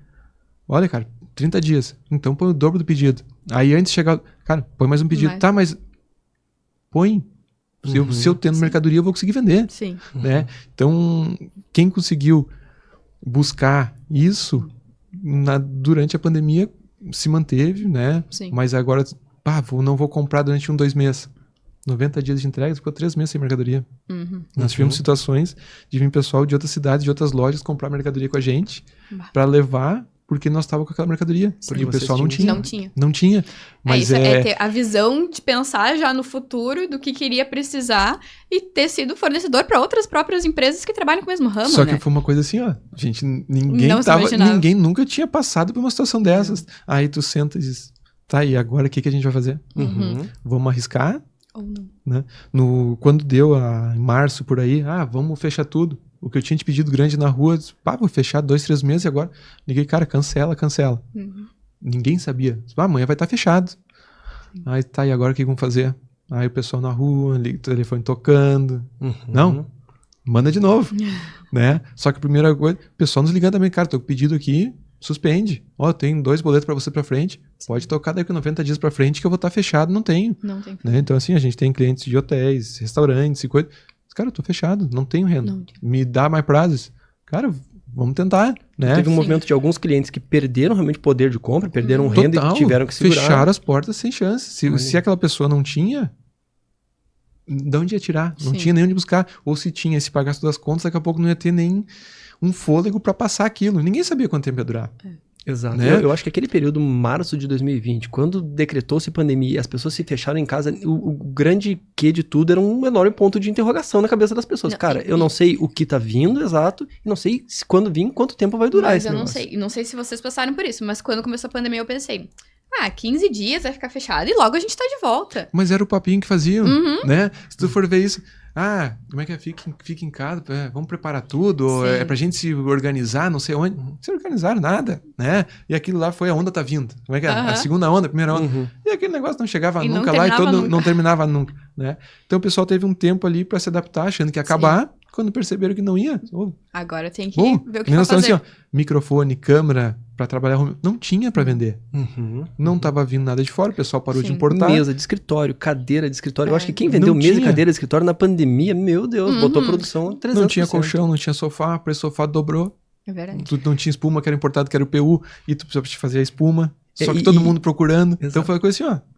Olha, cara, 30 dias, então põe o dobro do pedido. Aí antes de chegar, cara, põe mais um pedido. Tá, mas põe. Se eu tendo mercadoria, eu vou conseguir vender. Né? Então, quem conseguiu buscar isso durante a pandemia se manteve, né? Mas agora, não vou comprar durante 1-2 meses. 90 dias de entrega, ficou 3 meses sem mercadoria. Nós tivemos situações de vir pessoal de outras cidades, de outras lojas, comprar mercadoria com a gente para levar, porque nós estávamos com aquela mercadoria. Porque o pessoal não tinha. Mas isso é ter a visão de pensar já no futuro do que queria precisar e ter sido fornecedor para outras próprias empresas que trabalham com o mesmo ramo, Só que foi uma coisa assim, gente, ninguém nunca tinha passado por uma situação dessas. Aí tu senta e diz, tá, e agora o que a gente vai fazer? Vamos arriscar? Ou não. Né? Quando deu em março por aí, vamos fechar tudo. O que eu tinha de pedido grande na rua, vou fechar 2-3 meses e agora. Liguei, cara, cancela. Ninguém sabia. Amanhã vai estar fechado. Aí tá, e agora o que vamos fazer? Aí o pessoal na rua, liga o telefone tocando. Não, manda de novo. Né? Só que a primeira coisa, o pessoal nos ligando também, cara, tô com pedido aqui, suspende. Tem 2 boletos para você para frente. Pode tocar daqui 90 dias para frente que eu vou estar fechado, não tenho. Não tem. Né? Então assim, a gente tem clientes de hotéis, restaurantes e coisa. Cara, eu tô fechado, não tenho renda. Me dá mais prazos. Cara, vamos tentar, né? Teve um movimento de alguns clientes que perderam realmente poder de compra, perderam renda e tiveram que segurar. Fecharam as portas sem chance. Se aquela pessoa não tinha, de onde ia tirar? Não tinha nem onde buscar. Ou se tinha, se pagasse todas as contas, daqui a pouco não ia ter nem um fôlego para passar aquilo. Ninguém sabia quanto tempo ia durar. Exato. Né? Eu acho que aquele período, março de 2020, quando decretou-se pandemia e as pessoas se fecharam em casa, o grande quê de tudo era um enorme ponto de interrogação na cabeça das pessoas. Eu não sei o que tá vindo, exato, e não sei quando vir, quanto tempo vai durar esse negócio. Não sei se vocês passaram por isso, mas quando começou a pandemia eu pensei, 15 dias vai ficar fechado e logo a gente tá de volta. Mas era o papinho que faziam, né? Se tu for ver isso... como é que é? Fica em casa, vamos preparar tudo, é pra gente se organizar, não sei onde. Não se organizaram nada, né? E aquilo lá foi a onda tá vindo. Como é que é? A segunda onda, a primeira onda. E aquele negócio não chegava nunca lá e não terminava nunca, né? Então o pessoal teve um tempo ali pra se adaptar, achando que ia acabar. Quando perceberam que não ia, Agora tem que bom, ver o que nós vai estamos fazer. assim, ó, microfone, câmera, pra trabalhar home, não tinha pra vender. Não tava vindo nada de fora, o pessoal parou de Sim. importar. Mesa de escritório, cadeira de escritório. Eu acho que quem vendeu Não mesa e tinha. cadeira de escritório na pandemia, meu Deus, botou a produção 300%. Não tinha colchão, não tinha sofá, o preço do sofá dobrou. É verdade. Tu não tinha espuma, que era importado, que era o PU, e tu precisava fazer a espuma. Só que E- todo e- mundo procurando. Então Exato. foi uma coisa assim, ó.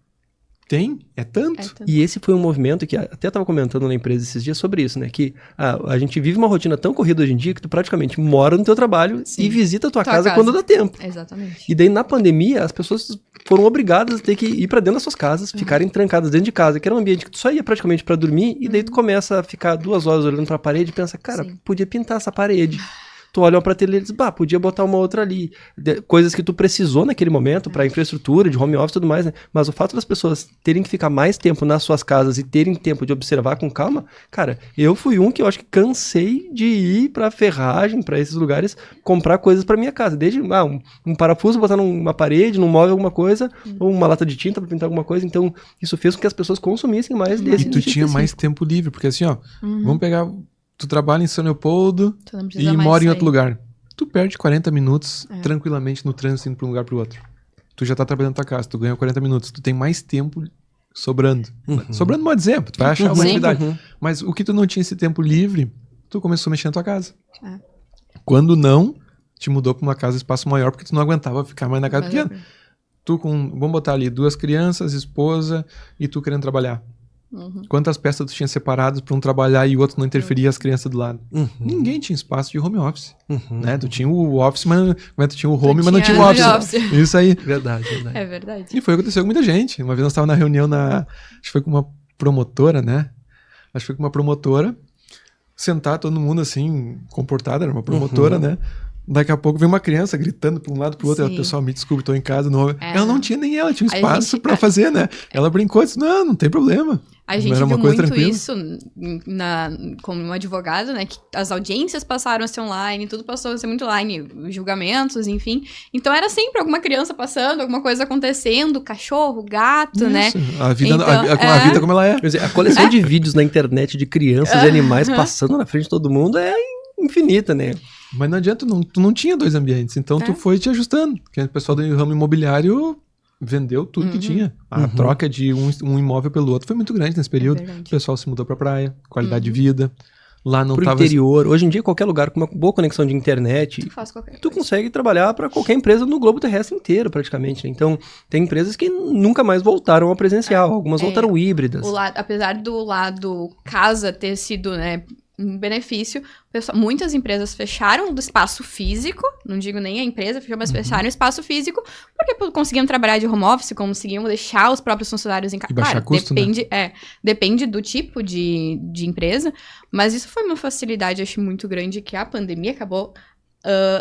Tem? É tanto? É tanto. E esse foi um movimento que até estava comentando na empresa esses dias sobre isso, né? Que a gente vive uma rotina tão corrida hoje em dia que tu praticamente mora no teu trabalho Sim. e visita a tua Tua casa casa. quando dá tempo. Exatamente. E daí na pandemia as pessoas foram obrigadas a ter que ir pra dentro das suas casas, ficarem trancadas dentro de casa, que era um ambiente que tu só ia praticamente pra dormir e daí tu começa a ficar 2 horas olhando pra parede e pensa, cara, Sim. podia pintar essa parede. Tu olha uma prateleira e diz, bah, podia botar uma outra ali. Coisas que tu precisou naquele momento pra infraestrutura, de home office e tudo mais, né? Mas o fato das pessoas terem que ficar mais tempo nas suas casas e terem tempo de observar com calma, cara, eu fui um que eu acho que cansei de ir pra ferragem, pra esses lugares, comprar coisas pra minha casa. Desde um parafuso, botar numa parede, num móvel, alguma coisa, ou uma lata de tinta pra pintar alguma coisa. Então, isso fez com que as pessoas consumissem mais desse E tu tinha mais tempo livre, porque assim, ó, vamos pegar. Tu trabalha em São Leopoldo Tu não precisa e mais mora em sair. outro lugar. Tu perde 40 minutos É. tranquilamente no trânsito indo pra um lugar pro outro. Tu já tá trabalhando na tua casa, tu ganha 40 minutos. Tu tem mais tempo sobrando. Sobrando pode dizer, tu vai achar uma Sim. atividade. Mas o que tu não tinha esse tempo livre, tu começou a mexer na tua casa. É. Quando não, te mudou pra uma casa espaço maior, porque tu não aguentava ficar mais na casa pequena. Tu com, vamos botar ali, 2 crianças, esposa e tu querendo trabalhar. Quantas peças tu tinha separadas pra um trabalhar e o outro não interferia as crianças do lado? Ninguém tinha espaço de home office, né? Tu tinha o office, mas tu tinha o home, mas não tinha o home office. office. Isso aí. Verdade, verdade. É verdade. E foi o que aconteceu com muita gente. Uma vez nós estávamos na reunião acho que foi com uma promotora, né? Acho que foi com uma promotora, sentar todo mundo assim, comportado, era uma promotora, né? Daqui a pouco vem uma criança gritando pra um lado pro outro. Sim. Ela, pessoal, me desculpe, tô em casa. Não... É. Ela não tinha nem ela, tinha um A espaço gente- pra fazer, né? Ela brincou e disse, não tem problema. A gente Era uma viu coisa muito tranquila. isso como um advogado, né? Que as audiências passaram a ser online, tudo passou a ser muito online, os julgamentos, enfim. Então era sempre alguma criança passando, alguma coisa acontecendo, cachorro, gato, né? Isso, a vida, Então, a vida como ela é. Quer dizer, a coleção de vídeos na internet de crianças e animais passando na frente de todo mundo é infinita, né? Mas não adianta, tu não tinha 2 ambientes, então tu foi te ajustando. Porque o pessoal do ramo imobiliário vendeu tudo que tinha. A troca de um imóvel pelo outro foi muito grande nesse período. verdade. O pessoal se mudou pra praia, qualidade de vida. Lá não Pro tava... interior, hoje em dia qualquer lugar com uma boa conexão de internet, Tu faz qualquer tu coisa. consegue trabalhar para qualquer empresa no globo terrestre inteiro, praticamente. Né? Então, tem empresas que nunca mais voltaram ao presencial, algumas voltaram híbridas. Apesar do lado casa ter sido, né, um benefício, muitas empresas fecharam do espaço físico, não digo nem a empresa fechou, mas fecharam o espaço físico, porque conseguiam trabalhar de home office, conseguiam deixar os próprios funcionários em casa. E baixar custo, né? Depende do tipo de empresa, mas isso foi uma facilidade, acho, muito grande que a pandemia acabou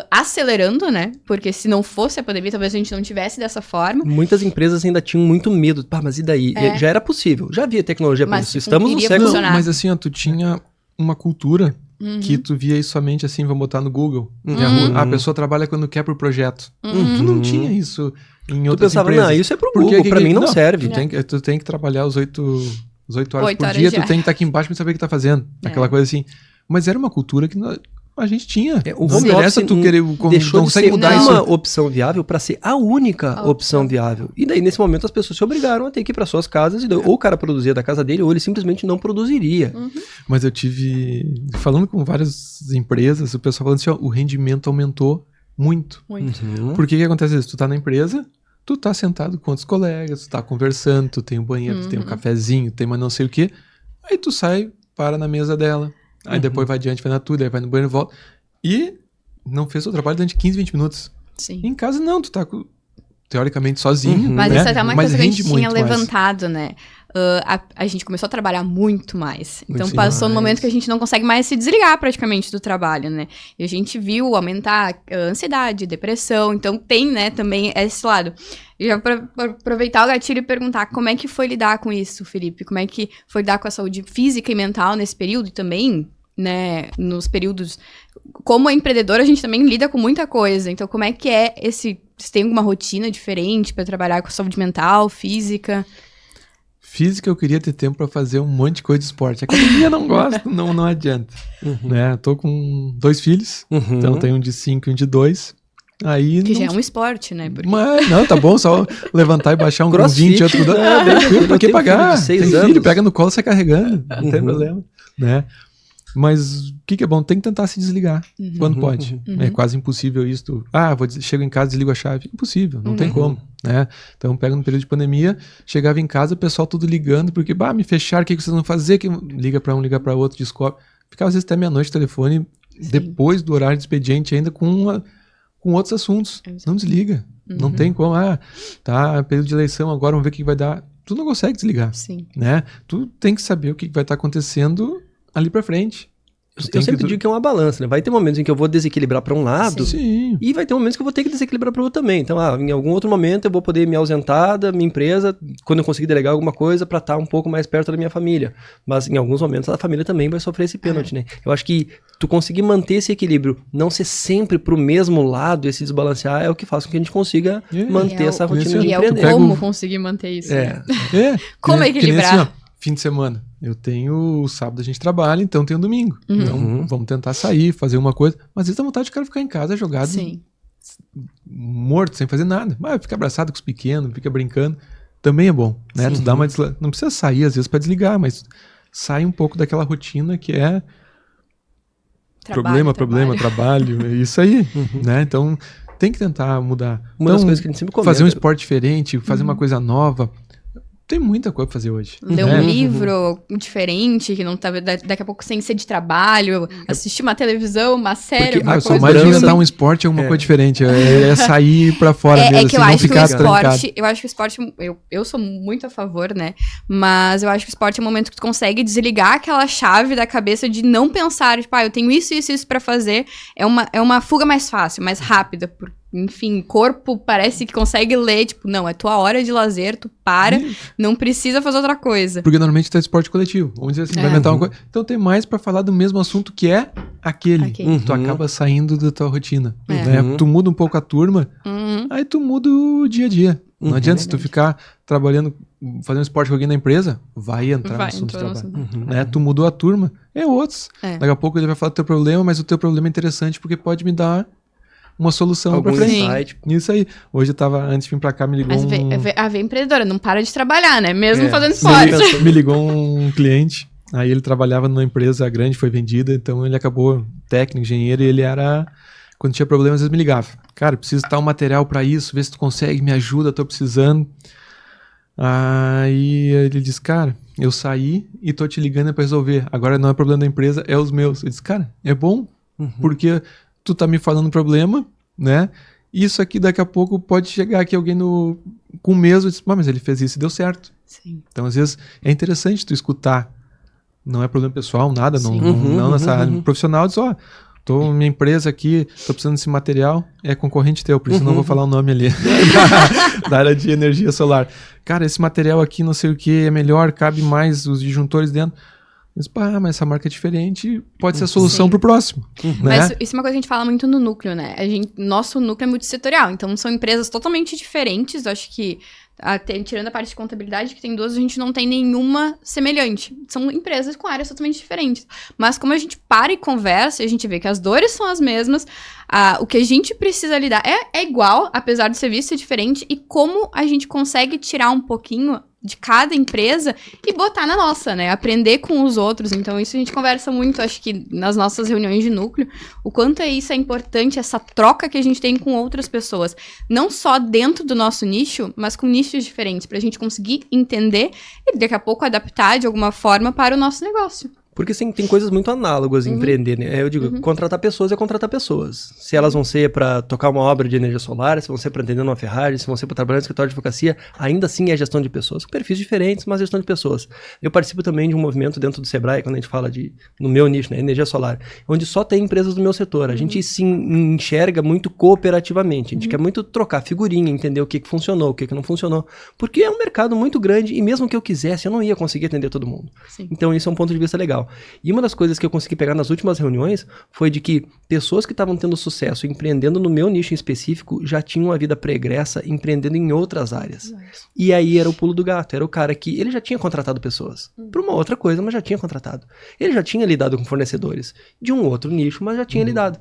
acelerando, né? Porque se não fosse a pandemia, talvez a gente não tivesse dessa forma. Muitas empresas ainda tinham muito medo. Pá, mas e daí? Já era possível, já havia tecnologia para Mas isso. Estamos no iria século... funcionar. Mas assim, ó, tu tinha uma cultura que tu via isso somente assim, vamos botar no Google. A pessoa trabalha quando quer pro projeto. Tu não tinha isso em Tu outras pensava, empresas. não, isso é pro Porque Google, pra mim não serve. Tu tem que trabalhar as 8 horas 8 por horas dia, já. tu tem que estar aqui embaixo pra saber o que tá fazendo. Aquela coisa assim. Mas era uma cultura que a gente tinha. O Não home interessa office tu querer, deixou não de consegue ser mudar uma isso. opção viável para ser a única opção viável. E daí, nesse momento, as pessoas se obrigaram a ter que ir para suas casas, e daí, ou o cara produzia da casa dele, ou ele simplesmente não produziria. Mas eu tive, falando com várias empresas, o pessoal falando assim, ó, o rendimento aumentou muito. Muito. Por que acontece isso? Tu tá na empresa, tu tá sentado com outros colegas, tu tá conversando, tu tem um banheiro, tu tem um cafezinho, tem mais não sei o quê. Aí tu sai, para na mesa dela. Aí depois vai adiante, vai na tua, aí vai no banheiro e volta. E não fez o trabalho durante 15, 20 minutos. Sim. Em casa não, tu tá teoricamente sozinho, Mas né? isso é até uma Mas coisa que a gente rende tinha muito mais. levantado, né? A gente começou a trabalhar muito mais. Então Muito passou no mais. momento que a gente não consegue mais se desligar praticamente do trabalho, né? E a gente viu aumentar a ansiedade, depressão. Então tem, né, também esse lado. E já pra aproveitar o gatilho e perguntar como é que foi lidar com isso, Felipe? Como é que foi lidar com a saúde física e mental nesse período e também, né, nos períodos... Como empreendedora, a gente também lida com muita coisa. Então, como é que é esse... Você tem alguma rotina diferente para trabalhar com saúde mental, física? Física eu queria ter tempo para fazer um monte de coisa de esporte. Academia não gosto, não adianta. Né? Tô com 2 filhos, então tem um de 5 e um de 2. Aí Que não... já é um esporte, né? Porque... Mas, não, tá bom, só levantar e baixar um com 20 e outro com 2. Pra que pagar? Tem filho, pega no colo e sai carregando, não tem problema. Né? Mas o que é bom? Tem que tentar se desligar quando pode. É quase impossível isso. Chego em casa, desligo a chave. Impossível, não tem como. Né? Então, pega no período de pandemia, chegava em casa, o pessoal tudo ligando, porque me fecharam, o que vocês vão fazer? Liga para um, liga para outro, descobre. Ficava às vezes até meia-noite no telefone, depois do horário de expediente, ainda com outros assuntos. Não desliga. Não tem como. Tá, período de eleição, agora vamos ver o que vai dar. Tu não consegue desligar. Sim. Né? Tu tem que saber o que vai estar acontecendo ali pra frente. Eu sempre digo que é uma balança, né? Vai ter momentos em que eu vou desequilibrar para um lado e vai ter momentos que eu vou ter que desequilibrar para o outro também. Então, em algum outro momento eu vou poder me ausentar da minha empresa quando eu conseguir delegar alguma coisa para estar um pouco mais perto da minha família. Mas em alguns momentos a família também vai sofrer esse pênalti, né? Eu acho que tu conseguir manter esse equilíbrio, não ser sempre pro mesmo lado, esse desbalancear, é o que faz com que a gente consiga manter essa rotina de empreender. E é como conseguir manter isso. Como equilibrar. Fim de semana. Eu tenho o sábado, a gente trabalha, então tem o domingo. Então vamos tentar sair, fazer uma coisa. Mas às vezes dá vontade de cara ficar em casa jogado, morto, sem fazer nada. Fica abraçado com os pequenos, fica brincando. Também é bom, né? Tu dá uma não precisa sair às vezes para desligar, mas sai um pouco daquela rotina que é problema, trabalho, é isso aí, né? Então tem que tentar mudar. Uma das coisas que a gente sempre comenta. Fazer um esporte diferente, fazer uma coisa nova. Tem muita coisa pra fazer hoje. Ler um livro diferente, que não tá daqui a pouco sem ser de trabalho, assistir uma televisão, uma série, uma coisa. Mais inventar um esporte é alguma coisa diferente. É sair pra fora mesmo. É que eu acho que o esporte, eu sou muito a favor, né? Mas eu acho que o esporte é o momento que tu consegue desligar aquela chave da cabeça de não pensar, tipo, eu tenho isso pra fazer. É uma fuga mais fácil, mais rápida, enfim, corpo parece que consegue ler, tipo, não, é tua hora de lazer, tu para, não precisa fazer outra coisa. Porque normalmente tá esporte coletivo, vamos dizer assim, vai inventar uma coisa. Então tem mais pra falar do mesmo assunto que é aquele. Tu acaba saindo da tua rotina. Né? Tu muda um pouco a turma, aí tu muda o dia a dia. Não adianta se tu ficar trabalhando, fazendo esporte com alguém na empresa, vai entrar no assunto do trabalho. Né? Tu mudou a turma, outros. Daqui a pouco ele vai falar do teu problema, mas o teu problema é interessante porque pode me dar uma solução pra frente. Isso aí. Hoje eu tava, antes de vir pra cá, me ligou a veia empreendedora não para de trabalhar, né? Mesmo fazendo esporte. Me ligou um cliente, aí ele trabalhava numa empresa grande, foi vendida, então ele acabou técnico, engenheiro, e ele era... Quando tinha problema, às vezes me ligava. Cara, preciso de tal material pra isso, vê se tu consegue, me ajuda, tô precisando. Aí ele disse, cara, eu saí e tô te ligando pra resolver. Agora não é problema da empresa, é os meus. Eu disse, cara, é bom, porque... tu tá me falando problema, né? Isso aqui daqui a pouco pode chegar aqui alguém com o mesmo e diz, mas ele fez isso e deu certo. Sim. Então, às vezes, é interessante tu escutar. Não é problema pessoal, nada, não nessa área profissional. Diz, tô minha empresa aqui, tô precisando desse material, é concorrente teu, por isso não vou falar o nome ali. da área de energia solar. Cara, esse material aqui, não sei o que, é melhor, cabe mais os disjuntores dentro. Mas essa marca é diferente, pode ser a solução pro próximo. Né? Mas isso é uma coisa que a gente fala muito no núcleo, né? Nosso núcleo é multissetorial, então são empresas totalmente diferentes. Eu acho que, tirando a parte de contabilidade, que tem 2, a gente não tem nenhuma semelhante. São empresas com áreas totalmente diferentes. Mas como a gente para e conversa, a gente vê que as dores são as mesmas, o que a gente precisa lidar é igual, apesar do serviço ser diferente, e como a gente consegue tirar um pouquinho de cada empresa e botar na nossa, né? Aprender com os outros. Então, isso a gente conversa muito, acho que nas nossas reuniões de núcleo, o quanto isso é importante, essa troca que a gente tem com outras pessoas. Não só dentro do nosso nicho, mas com nichos diferentes, pra gente conseguir entender e daqui a pouco adaptar de alguma forma para o nosso negócio. Porque assim, tem coisas muito análogas em empreender, né? Eu digo, contratar pessoas é contratar pessoas. Se elas vão ser para tocar uma obra de energia solar, se vão ser para atender numa Ferrari, se vão ser para trabalhar no escritório de advocacia, ainda assim é gestão de pessoas. Com perfis diferentes, mas gestão de pessoas. Eu participo também de um movimento dentro do Sebrae, quando a gente fala no meu nicho, né? Energia solar, onde só tem empresas do meu setor. A gente se enxerga muito cooperativamente. A gente quer muito trocar figurinha, entender o que funcionou, o que não funcionou. Porque é um mercado muito grande e mesmo que eu quisesse, eu não ia conseguir atender todo mundo. Sim. Então isso é um ponto de vista legal. legal. E uma das coisas que eu consegui pegar nas últimas reuniões foi de que pessoas que estavam tendo sucesso empreendendo no meu nicho em específico já tinham uma vida pregressa empreendendo em outras áreas. E aí era o pulo do gato, era o cara que ele já tinha contratado pessoas para uma outra coisa, mas já tinha contratado. Ele já tinha lidado com fornecedores de um outro nicho, mas já tinha lidado.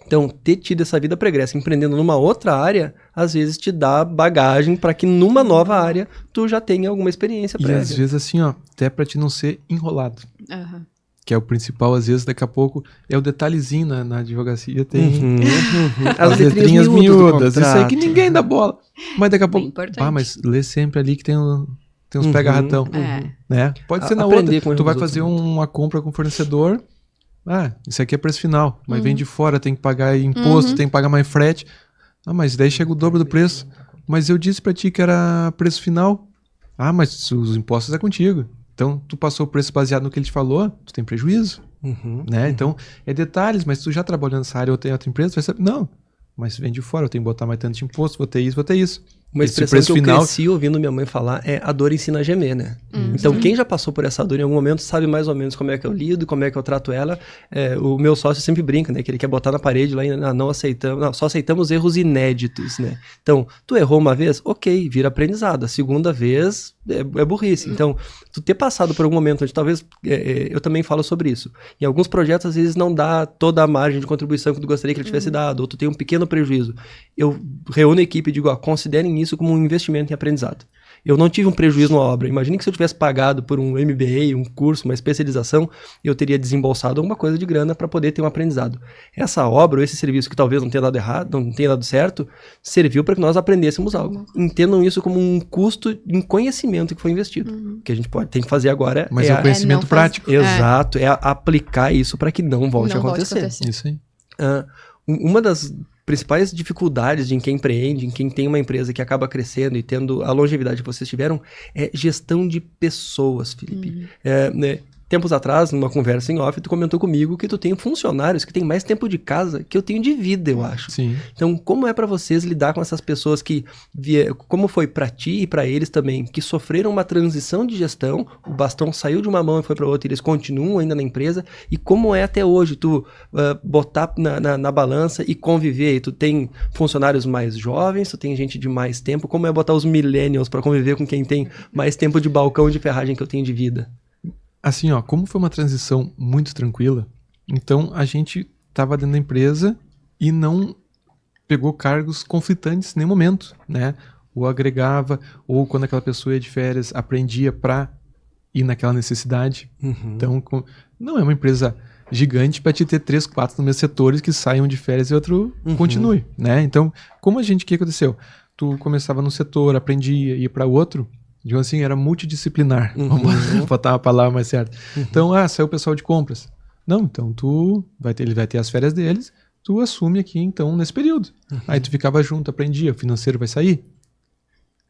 Então, ter tido essa vida pregressa empreendendo numa outra área, às vezes te dá bagagem para que numa nova área tu já tenha alguma experiência prévia. E às vezes assim, ó, até para te não ser enrolado. Que é o principal, às vezes, daqui a pouco, é o detalhezinho na advocacia, tem As letrinhas miúdas, isso aí que ninguém ninguém dá bola. Mas daqui a pouco, importante. mas lê sempre ali que tem uns pega-ratão, né? Pode ser na Aprender com outra, tu vai os fazer outros. uma compra com o fornecedor, isso aqui é preço final, mas vem de fora, tem que pagar imposto, tem que pagar mais frete. Mas daí chega o dobro do preço. Mas eu disse pra ti que era preço final. Mas os impostos é contigo. Então, tu passou o preço baseado no que ele te falou, tu tem prejuízo, né? Então, é detalhes, mas tu já trabalhou nessa área ou tem outra empresa, tu vai saber, não, mas vem de fora, eu tenho que botar mais tanto de imposto, vou ter isso. Uma Esse expressão preço que eu final, cresci ouvindo minha mãe falar é a dor ensina a gemer, né? Então, quem já passou por essa dor em algum momento sabe mais ou menos como é que eu lido, como é que eu trato ela. O meu sócio sempre brinca, né? Que ele quer botar na parede lá e só aceitamos erros inéditos, né? Então, tu errou uma vez? Ok, vira aprendizado. A segunda vez é burrice. Então, tu ter passado por algum momento onde talvez... eu também falo sobre isso. Em alguns projetos, às vezes, não dá toda a margem de contribuição que tu gostaria que ele tivesse dado, ou tu tem um pequeno prejuízo. Eu reúno a equipe e digo, considerem isso como um investimento em aprendizado. Eu não tive um prejuízo na obra. Imagine que se eu tivesse pagado por um MBA, um curso, uma especialização, eu teria desembolsado alguma coisa de grana para poder ter um aprendizado. Essa obra, ou esse serviço que talvez não tenha dado errado, não tenha dado certo, serviu para que nós aprendêssemos algo. Entendam isso como um custo em conhecimento que foi investido. O que a gente tem que fazer agora mas é o conhecimento prático. Exato, é aplicar isso para que não volte a acontecer. Isso aí. Uma das principais dificuldades de quem empreende, em quem tem uma empresa que acaba crescendo e tendo a longevidade que vocês tiveram, é gestão de pessoas, Felipe. Tempos atrás, numa conversa em off, tu comentou comigo que tu tem funcionários que têm mais tempo de casa que eu tenho de vida, eu acho. Sim. Então, como é pra vocês lidar com essas pessoas que... Como foi pra ti e pra eles também, que sofreram uma transição de gestão, o bastão saiu de uma mão e foi pra outra, e eles continuam ainda na empresa, e como é até hoje tu botar na balança e conviver? E tu tem funcionários mais jovens, tu tem gente de mais tempo, como é botar os millennials pra conviver com quem tem mais tempo de balcão de ferragem que eu tenho de vida? Assim, como foi uma transição muito tranquila, então a gente estava dentro da empresa e não pegou cargos conflitantes em nenhum momento, né? Ou agregava, ou quando aquela pessoa ia de férias, aprendia para ir naquela necessidade. Então, não é uma empresa gigante para te ter 3, 4 no mesmo setores que saiam de férias e outro continue, né? Então, o que aconteceu? Tu começava num setor, aprendia, ia para outro, digamos assim, era multidisciplinar. Vamos botar uma palavra mais certa. Então, saiu o pessoal de compras. Não, então ele vai ter as férias deles, tu assume aqui, então, nesse período. Aí tu ficava junto, aprendia, o financeiro vai sair,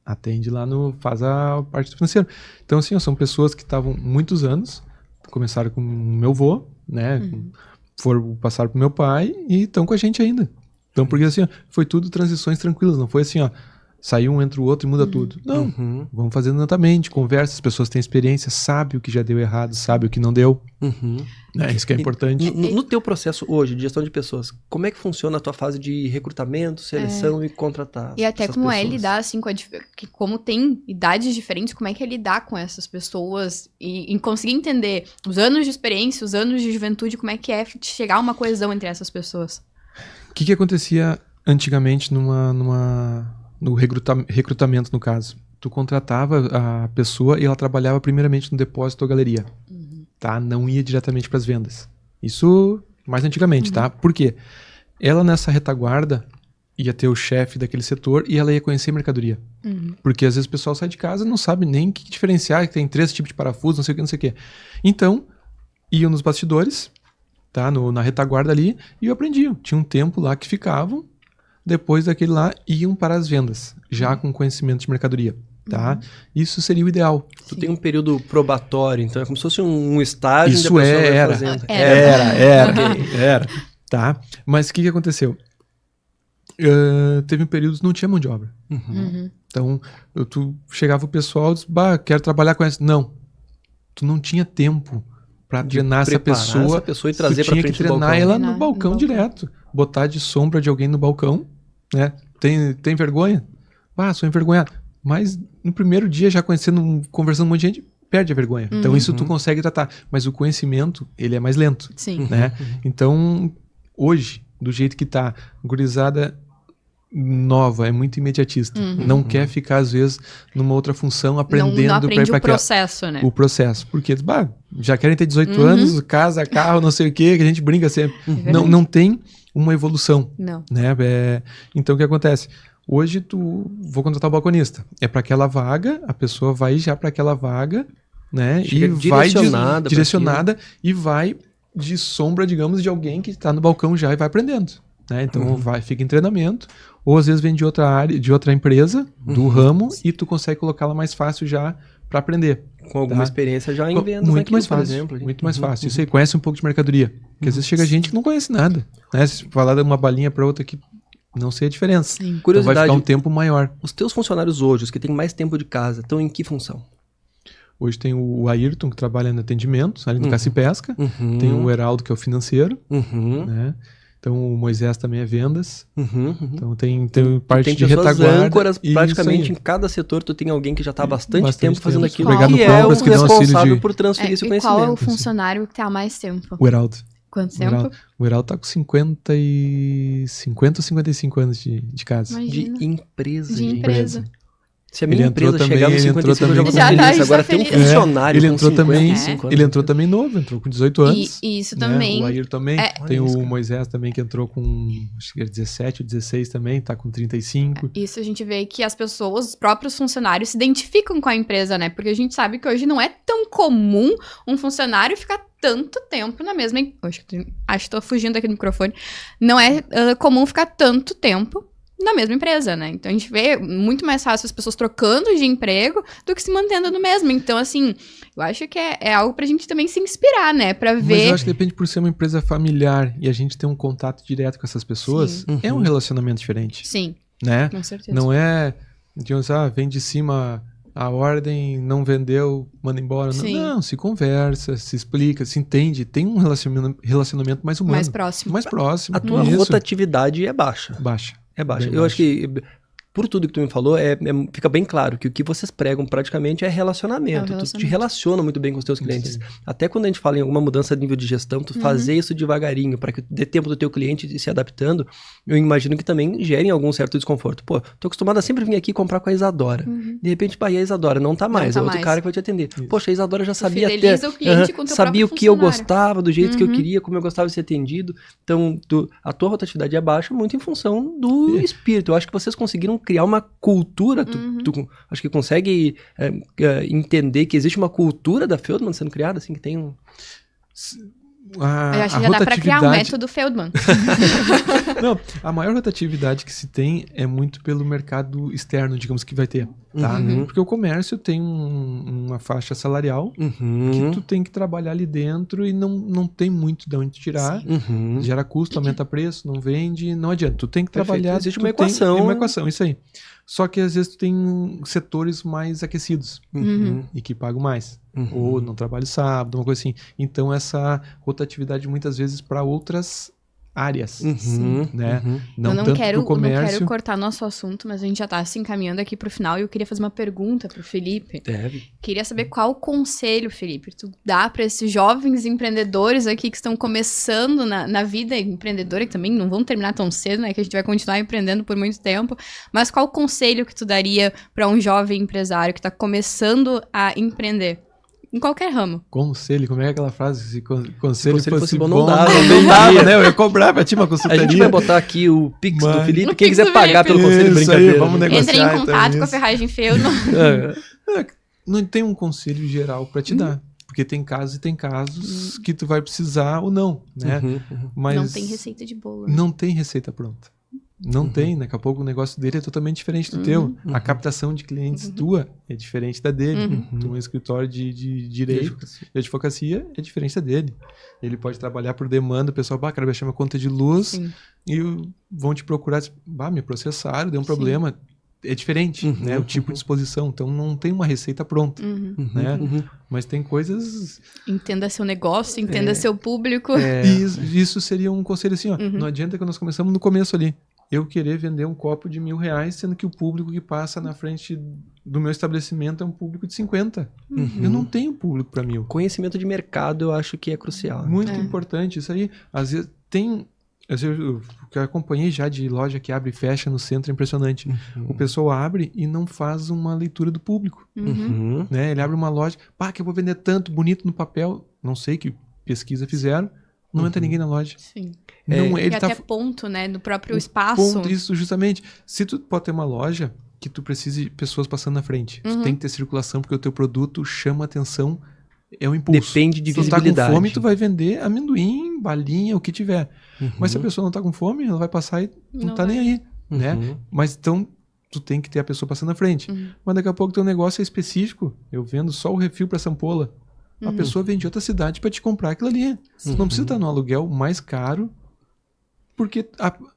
atende lá, faz a parte do financeiro. Então, assim, são pessoas que estavam muitos anos, começaram com o meu avô, né, passaram pro meu pai e estão com a gente ainda. Então, porque assim, foi tudo transições tranquilas, não foi assim, saiu um, entra o outro e muda tudo. Não, vamos fazendo lentamente, conversa, as pessoas têm experiência, sabem o que já deu errado, sabem o que não deu. Isso que é importante. No teu processo hoje de gestão de pessoas, como é que funciona a tua fase de recrutamento, seleção e contratar? E até como é lidar, assim, como tem idades diferentes, como é que é lidar com essas pessoas e conseguir entender os anos de experiência, os anos de juventude, como é que é chegar a uma coesão entre essas pessoas? O que acontecia antigamente no recrutamento, no caso? Tu contratava a pessoa e ela trabalhava primeiramente no depósito ou galeria, tá? Não ia diretamente para as vendas. Isso mais antigamente, tá? Por quê? Ela nessa retaguarda ia ter o chefe daquele setor e ela ia conhecer mercadoria. Porque às vezes o pessoal sai de casa e não sabe nem o que diferenciar, que tem 3 tipos de parafuso, não sei o que. Então, iam nos bastidores, tá? Na retaguarda ali, e eu aprendia. Tinha um tempo lá que ficavam, depois daquele lá, iam para as vendas, já com conhecimento de mercadoria, tá? Isso seria o ideal. Tu tem um período probatório, então é como se fosse um estágio Isso onde a pessoa vai fazendo. Era, tá? Mas o que aconteceu? Teve um período que não tinha mão de obra. Então, tu chegava o pessoal e disse, quero trabalhar com essa. Não, tu não tinha tempo para treinar essa pessoa e trazer para frente do balcão. Tinha que treinar ela no balcão direto. Botar de sombra de alguém no balcão, né? Tem vergonha? Sou envergonhado. Mas no primeiro dia, já conversando com um monte de gente, perde a vergonha. Então isso tu consegue tratar. Mas o conhecimento, ele é mais lento. Sim. Né? Então, hoje, do jeito que tá, gurizada nova, é muito imediatista. Não quer ficar, às vezes, numa outra função, aprendendo. Não aprende o processo, né? O processo. Porque, já querem ter 18 anos, casa, carro, não sei o quê, que a gente brinca sempre. Não tem uma evolução. Não. Né? Então, o que acontece? Hoje, vou contratar o balconista. É para aquela vaga, a pessoa vai já para aquela vaga, né? Chega e vai direcionada e vai de sombra, digamos, de alguém que está no balcão já e vai aprendendo. Né? Então, fica em treinamento, ou às vezes vem de outra área, de outra empresa, do ramo, e tu consegue colocá-la mais fácil já para aprender. Com alguma experiência já em vendas muito mais fácil, por exemplo. Muito mais fácil. Isso aí, conhece um pouco de mercadoria. Porque às vezes chega gente que não conhece nada. Né? Se falar de uma balinha para outra que não sei a diferença. Sim. Então vai ficar um tempo maior. Os teus funcionários hoje, os que têm mais tempo de casa, estão em que função? Hoje tem o Ayrton, que trabalha no atendimento, ali no Caça e Pesca. Tem o Heraldo, que é o financeiro. Né? Então o Moisés também é vendas. Então tem parte de retaguarda. Âncoras, praticamente em cada setor tu tem alguém que já está há bastante tempo fazendo aquilo. Pegar no que é o responsável por transferir esse conhecimento. Qual é o funcionário que está há mais tempo? O Heraldo. Quanto tempo? O Heraldo tá com 50 ou 55 anos de casa. Imagina. De empresa. De empresa. Se a minha empresa chegava em 55, eu já vou Já feliz. tá Agora tem um funcionário ele com entrou 55 anos. Ele entrou também novo, entrou com 18 anos. E isso né? também. O Ayrton também. Tem Olha isso, o cara. Moisés também, que entrou com acho que 17 ou 16 também, tá com 35. Isso a gente vê que as pessoas, os próprios funcionários, se identificam com a empresa, né? Porque a gente sabe que hoje não é tão comum um funcionário ficar tanto tempo na mesma... Acho que tô fugindo aqui do microfone. Não é comum ficar tanto tempo na mesma empresa, né? Então a gente vê muito mais fácil as pessoas trocando de emprego do que se mantendo no mesmo. Então, assim, eu acho que é algo pra gente também se inspirar, né? Pra ver... Mas eu acho que depende por ser uma empresa familiar e a gente ter um contato direto com essas pessoas, é um relacionamento diferente. Sim, Né? com certeza. Não é, digamos, vem de cima a ordem, não vendeu, manda embora. Sim. Não, se conversa, se explica, se entende. Tem um relacionamento mais humano. Mais próximo. Mais próximo. A tua Isso. rotatividade é baixa. Baixa. É baixa. Bem Eu baixa. acho que, por tudo que tu me falou, fica bem claro que o que vocês pregam praticamente é relacionamento. Tu te relaciona muito bem com os teus clientes. Até quando a gente fala em alguma mudança de nível de gestão, tu fazer isso devagarinho, para que dê tempo do teu cliente ir se adaptando, eu imagino que também gerem algum certo desconforto. Pô, tô acostumado a sempre vir aqui comprar com a Isadora. De repente, e a Isadora não tá mais, é outro cara que vai te atender. Poxa, a Isadora já sabia fideliza o cliente com o teu sabia o próprio que eu funcionário. gostava, do jeito que eu queria, como eu gostava de ser atendido. Então, a tua rotatividade é baixa muito em função do espírito. Eu acho que vocês conseguiram criar uma cultura. Tu acho que consegue entender que existe uma cultura da Feldman sendo criada, assim, que tem um... Eu acho que já dá pra criar um método Feldman. Não, a maior rotatividade que se tem é muito pelo mercado externo, digamos, que vai ter, tá? Porque o comércio tem uma faixa salarial que tu tem que trabalhar ali dentro e não tem muito de onde tirar. Gera custo, aumenta preço, não vende, não adianta. Tu tem que trabalhar... Existe uma equação. É uma equação, isso aí. Só que às vezes tu tem setores mais aquecidos e que pagam mais. Ou não trabalho sábado, uma coisa assim. Então essa rotatividade muitas vezes para outras áreas, né? Não eu não tanto quero, pro comércio. não quero cortar nosso assunto, mas a gente já tá se encaminhando aqui pro final e eu queria fazer uma pergunta pro Felipe. Deve. Queria saber qual conselho, Felipe, tu dá para esses jovens empreendedores aqui que estão começando na vida empreendedora, que também não vão terminar tão cedo, né? Que a gente vai continuar empreendendo por muito tempo. Mas qual conselho que tu daria para um jovem empresário que tá começando a empreender? Em qualquer ramo. Conselho, como é aquela frase? Se conselho fosse bom, não dava, não dava, né? Eu ia cobrar pra ti uma consultoria. A gente vai botar aqui o Pix do Felipe. O Quem Pix quiser do pagar Felipe. pelo conselho, Isso brincadeira. aí, vamos negociar. Entre em contato então, com a isso. Ferragem Feldman. Não tem um conselho geral pra te dar. Porque tem casos e tem casos que tu vai precisar ou não, né? Mas Não tem receita de bolo. Né? não tem receita pronta. Não tem, daqui a pouco o negócio dele é totalmente diferente do teu. A captação de clientes tua é diferente da dele. Tu um escritório de direito, de advocacia, é diferente da dele. Ele pode trabalhar por demanda, o pessoal, quero baixar minha conta de luz e vão te procurar, me processaram, deu um problema. é diferente, né? O tipo de exposição. Então, não tem uma receita pronta, né? Mas tem coisas... Entenda seu negócio, entenda seu público. E isso seria um conselho assim, ó. Não adianta que nós começamos no começo ali. Eu querer vender um copo de R$1.000, sendo que o público que passa na frente do meu estabelecimento é um público de 50. Eu não tenho público para 1.000. Conhecimento de mercado eu acho que é crucial. Muito importante. Isso aí, às vezes, tem... Eu acompanhei já de loja que abre e fecha no centro, é impressionante. O pessoal abre e não faz uma leitura do público. Né? Ele abre uma loja, que eu vou vender tanto, bonito no papel, não sei que pesquisa fizeram, não entra ninguém na loja. Sim. Não, e ele até tá... ponto, né, do próprio espaço. Ponto, isso, justamente. Se tu pode ter uma loja que tu precise de pessoas passando na frente, tu tem que ter circulação, porque o teu produto chama atenção, é um impulso. Depende de se tu visibilidade. tá com fome, tu vai vender amendoim, balinha, o que tiver. Mas se a pessoa não tá com fome, ela vai passar e não tá nem aí, né? Mas então, tu tem que ter a pessoa passando na frente. Mas daqui a pouco teu negócio é específico, eu vendo só o refil pra sampola. A pessoa vem de outra cidade pra te comprar aquilo ali. Tu não precisa estar no aluguel mais caro, porque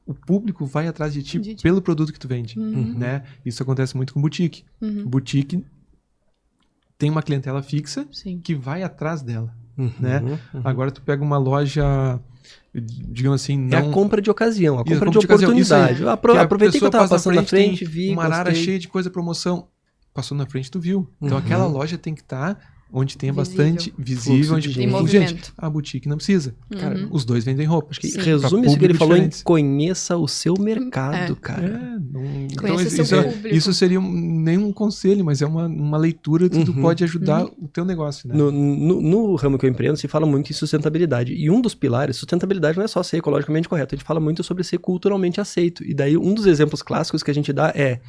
o público vai atrás de ti pelo produto que tu vende, né? Isso acontece muito com boutique. Boutique tem uma clientela fixa que vai atrás dela, né? Agora tu pega uma loja, digamos assim, não... É a compra de ocasião, a compra de ocasião. oportunidade. Aproveitei que eu tava passando na frente, vi, uma arara gostei. cheia de coisa, promoção. Passou na frente, tu viu. Então aquela loja tem que estar onde tenha bastante visível, onde tem tem movimento. Gente, a boutique não precisa. Cara, os dois vendem roupa. Acho que resume isso que ele falou em conheça o seu mercado, cara. Então isso seria nem um conselho, mas é uma leitura que tu pode ajudar o teu negócio, né? No ramo que eu empreendo, se fala muito em sustentabilidade. E um dos pilares, sustentabilidade não é só ser ecologicamente correto, a gente fala muito sobre ser culturalmente aceito. E daí, um dos exemplos clássicos que a gente dá é,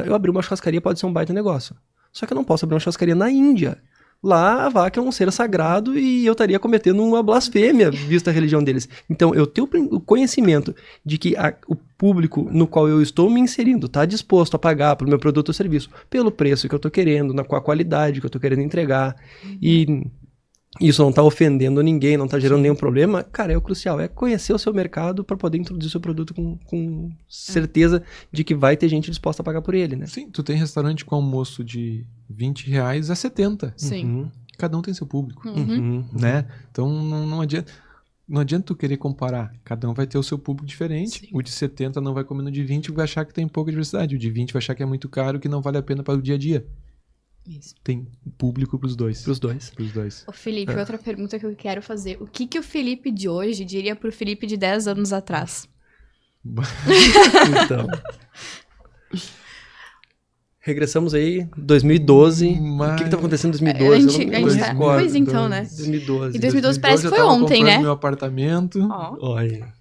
eu abrir uma churrascaria pode ser um baita negócio. Só que eu não posso abrir uma churrascaria na Índia. Lá a vaca é um ser sagrado e eu estaria cometendo uma blasfêmia vista a religião deles. Então, eu tenho o conhecimento de que o público no qual eu estou me inserindo está disposto a pagar pelo meu produto ou serviço, pelo preço que eu estou querendo, com a qualidade que eu estou querendo entregar. E isso não está ofendendo ninguém, não está gerando nenhum problema. Cara, é o crucial, é conhecer o seu mercado para poder introduzir o seu produto com certeza de que vai ter gente disposta a pagar por ele, né? Sim, tu tem restaurante com almoço de R$20 a 70. Sim. Cada um tem seu público, né? Então não adianta tu querer comparar. Cada um vai ter o seu público diferente. Sim. O de 70 não vai comer no de 20 e vai achar que tem pouca diversidade. O de 20 vai achar que é muito caro, que não vale a pena para o dia a dia. Isso. Tem público pros dois. Pros dois. Ô Felipe, outra pergunta que eu quero fazer. O que o Felipe de hoje diria pro Felipe de 10 anos atrás? Então... Regressamos aí, 2012. O que tava acontecendo em 2012? Pois então, né? 2012. E 2012 parece que foi ontem, né? Meu apartamento. Olha.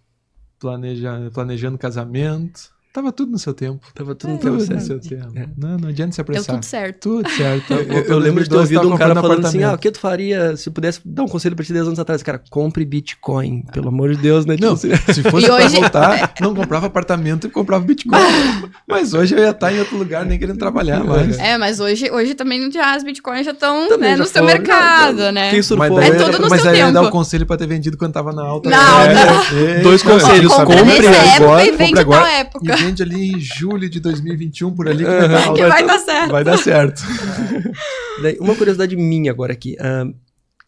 Planejando casamento. Tava tudo no seu tempo. Tava tudo no seu tempo. Não adianta se apressar. Deu tudo certo. Tudo certo. Eu lembro de ter ouvido um cara falando assim, o que tu faria se pudesse dar um conselho pra ti 10 anos atrás? Cara, compre Bitcoin, pelo amor de Deus, né? Não, se fosse pra voltar, não comprava apartamento e comprava Bitcoin. Mas hoje eu ia estar em outro lugar, nem querendo trabalhar mais. Mas hoje também já as Bitcoins já estão no seu mercado, né? Quem surfou? É tudo no mas seu aí tempo. ia dar o conselho pra ter vendido quando tava na alta. Dois conselhos. Compre agora e vende tal época. Vende ali em julho de 2021, por ali, que vai dar certo. Vai dar certo. Daí, uma curiosidade minha agora aqui.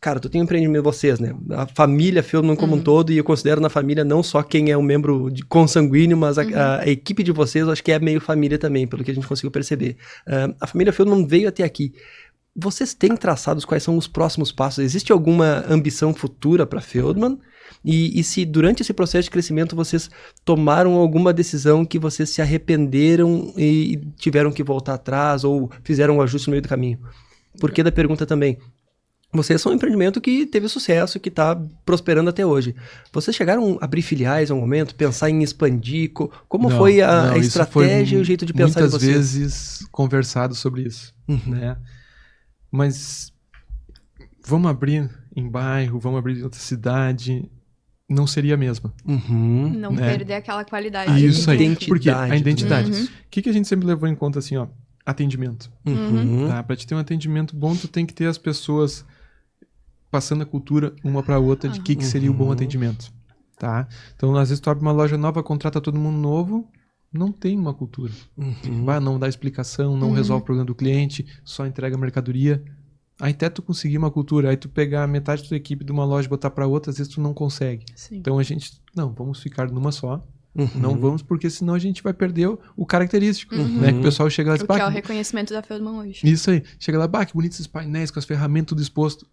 Cara, tu tem um empreendimento, vocês, né? A família Feldman como um todo, e eu considero na família não só quem é um membro consanguíneo, mas a equipe de vocês, eu acho que é meio família também, pelo que a gente conseguiu perceber. A família Feldman veio até aqui. Vocês têm traçados quais são os próximos passos? Existe alguma ambição futura para Feldman? E se durante esse processo de crescimento vocês tomaram alguma decisão que vocês se arrependeram e tiveram que voltar atrás ou fizeram um ajuste no meio do caminho? Por que da pergunta também? Vocês são um empreendimento que teve sucesso, que está prosperando até hoje. Vocês chegaram a abrir filiais em um momento, pensar em expandir? Como foi a estratégia e o jeito de pensar de vocês? Muitas vezes conversado sobre isso, né? Mas vamos abrir em bairro, vamos abrir em outra cidade, não seria a mesma. Não perder aquela qualidade. Isso aí, porque a identidade. O que a gente sempre levou em conta assim, atendimento. Tá? Para te ter um atendimento bom, tu tem que ter as pessoas passando a cultura uma para outra de que seria o bom atendimento. Tá? Então, às vezes tu abre uma loja nova, contrata todo mundo novo, Não tem uma cultura. Uhum. Não dá explicação, não resolve o problema do cliente, só entrega mercadoria. Aí até tu conseguir uma cultura, aí tu pegar metade da tua equipe de uma loja e botar para outra, às vezes tu não consegue. Sim. Então a gente, não, vamos ficar numa só. Uhum. Não vamos, porque senão a gente vai perder o característico, né? Que o pessoal chega lá e diz, O que é o reconhecimento da Feldman hoje. isso aí. Chega lá, que bonitos esses painéis com as ferramentas tudo exposto.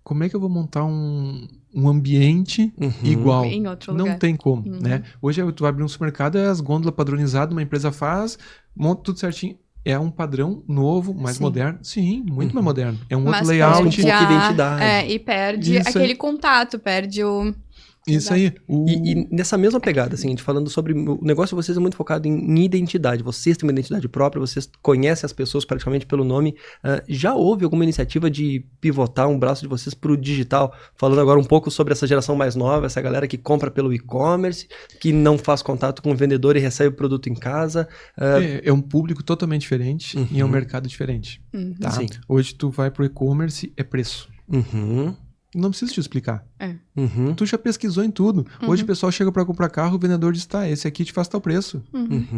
Como é que eu vou montar um ambiente igual? Em outro lugar. Não tem como, né? Hoje tu vai abrir um supermercado, é as gôndolas padronizadas, uma empresa faz, monta tudo certinho. É um padrão novo, mais moderno. Sim, muito mais moderno. É um outro layout. perde um pouco de identidade. E perde Isso aquele aí. contato, perde o... Isso aí. E nessa mesma pegada, assim, a gente falando sobre o negócio de vocês é muito focado em identidade. Vocês têm uma identidade própria, vocês conhecem as pessoas praticamente pelo nome. Já houve alguma iniciativa de pivotar um braço de vocês para o digital? Falando agora um pouco sobre essa geração mais nova, essa galera que compra pelo e-commerce, que não faz contato com o vendedor e recebe o produto em casa. É um público totalmente diferente e é um mercado diferente. Tá? Sim. Hoje tu vai pro e-commerce, é preço. Não preciso te explicar. Tu já pesquisou em tudo. Hoje o pessoal chega para comprar carro, o vendedor diz, tá, esse aqui te faz tal preço.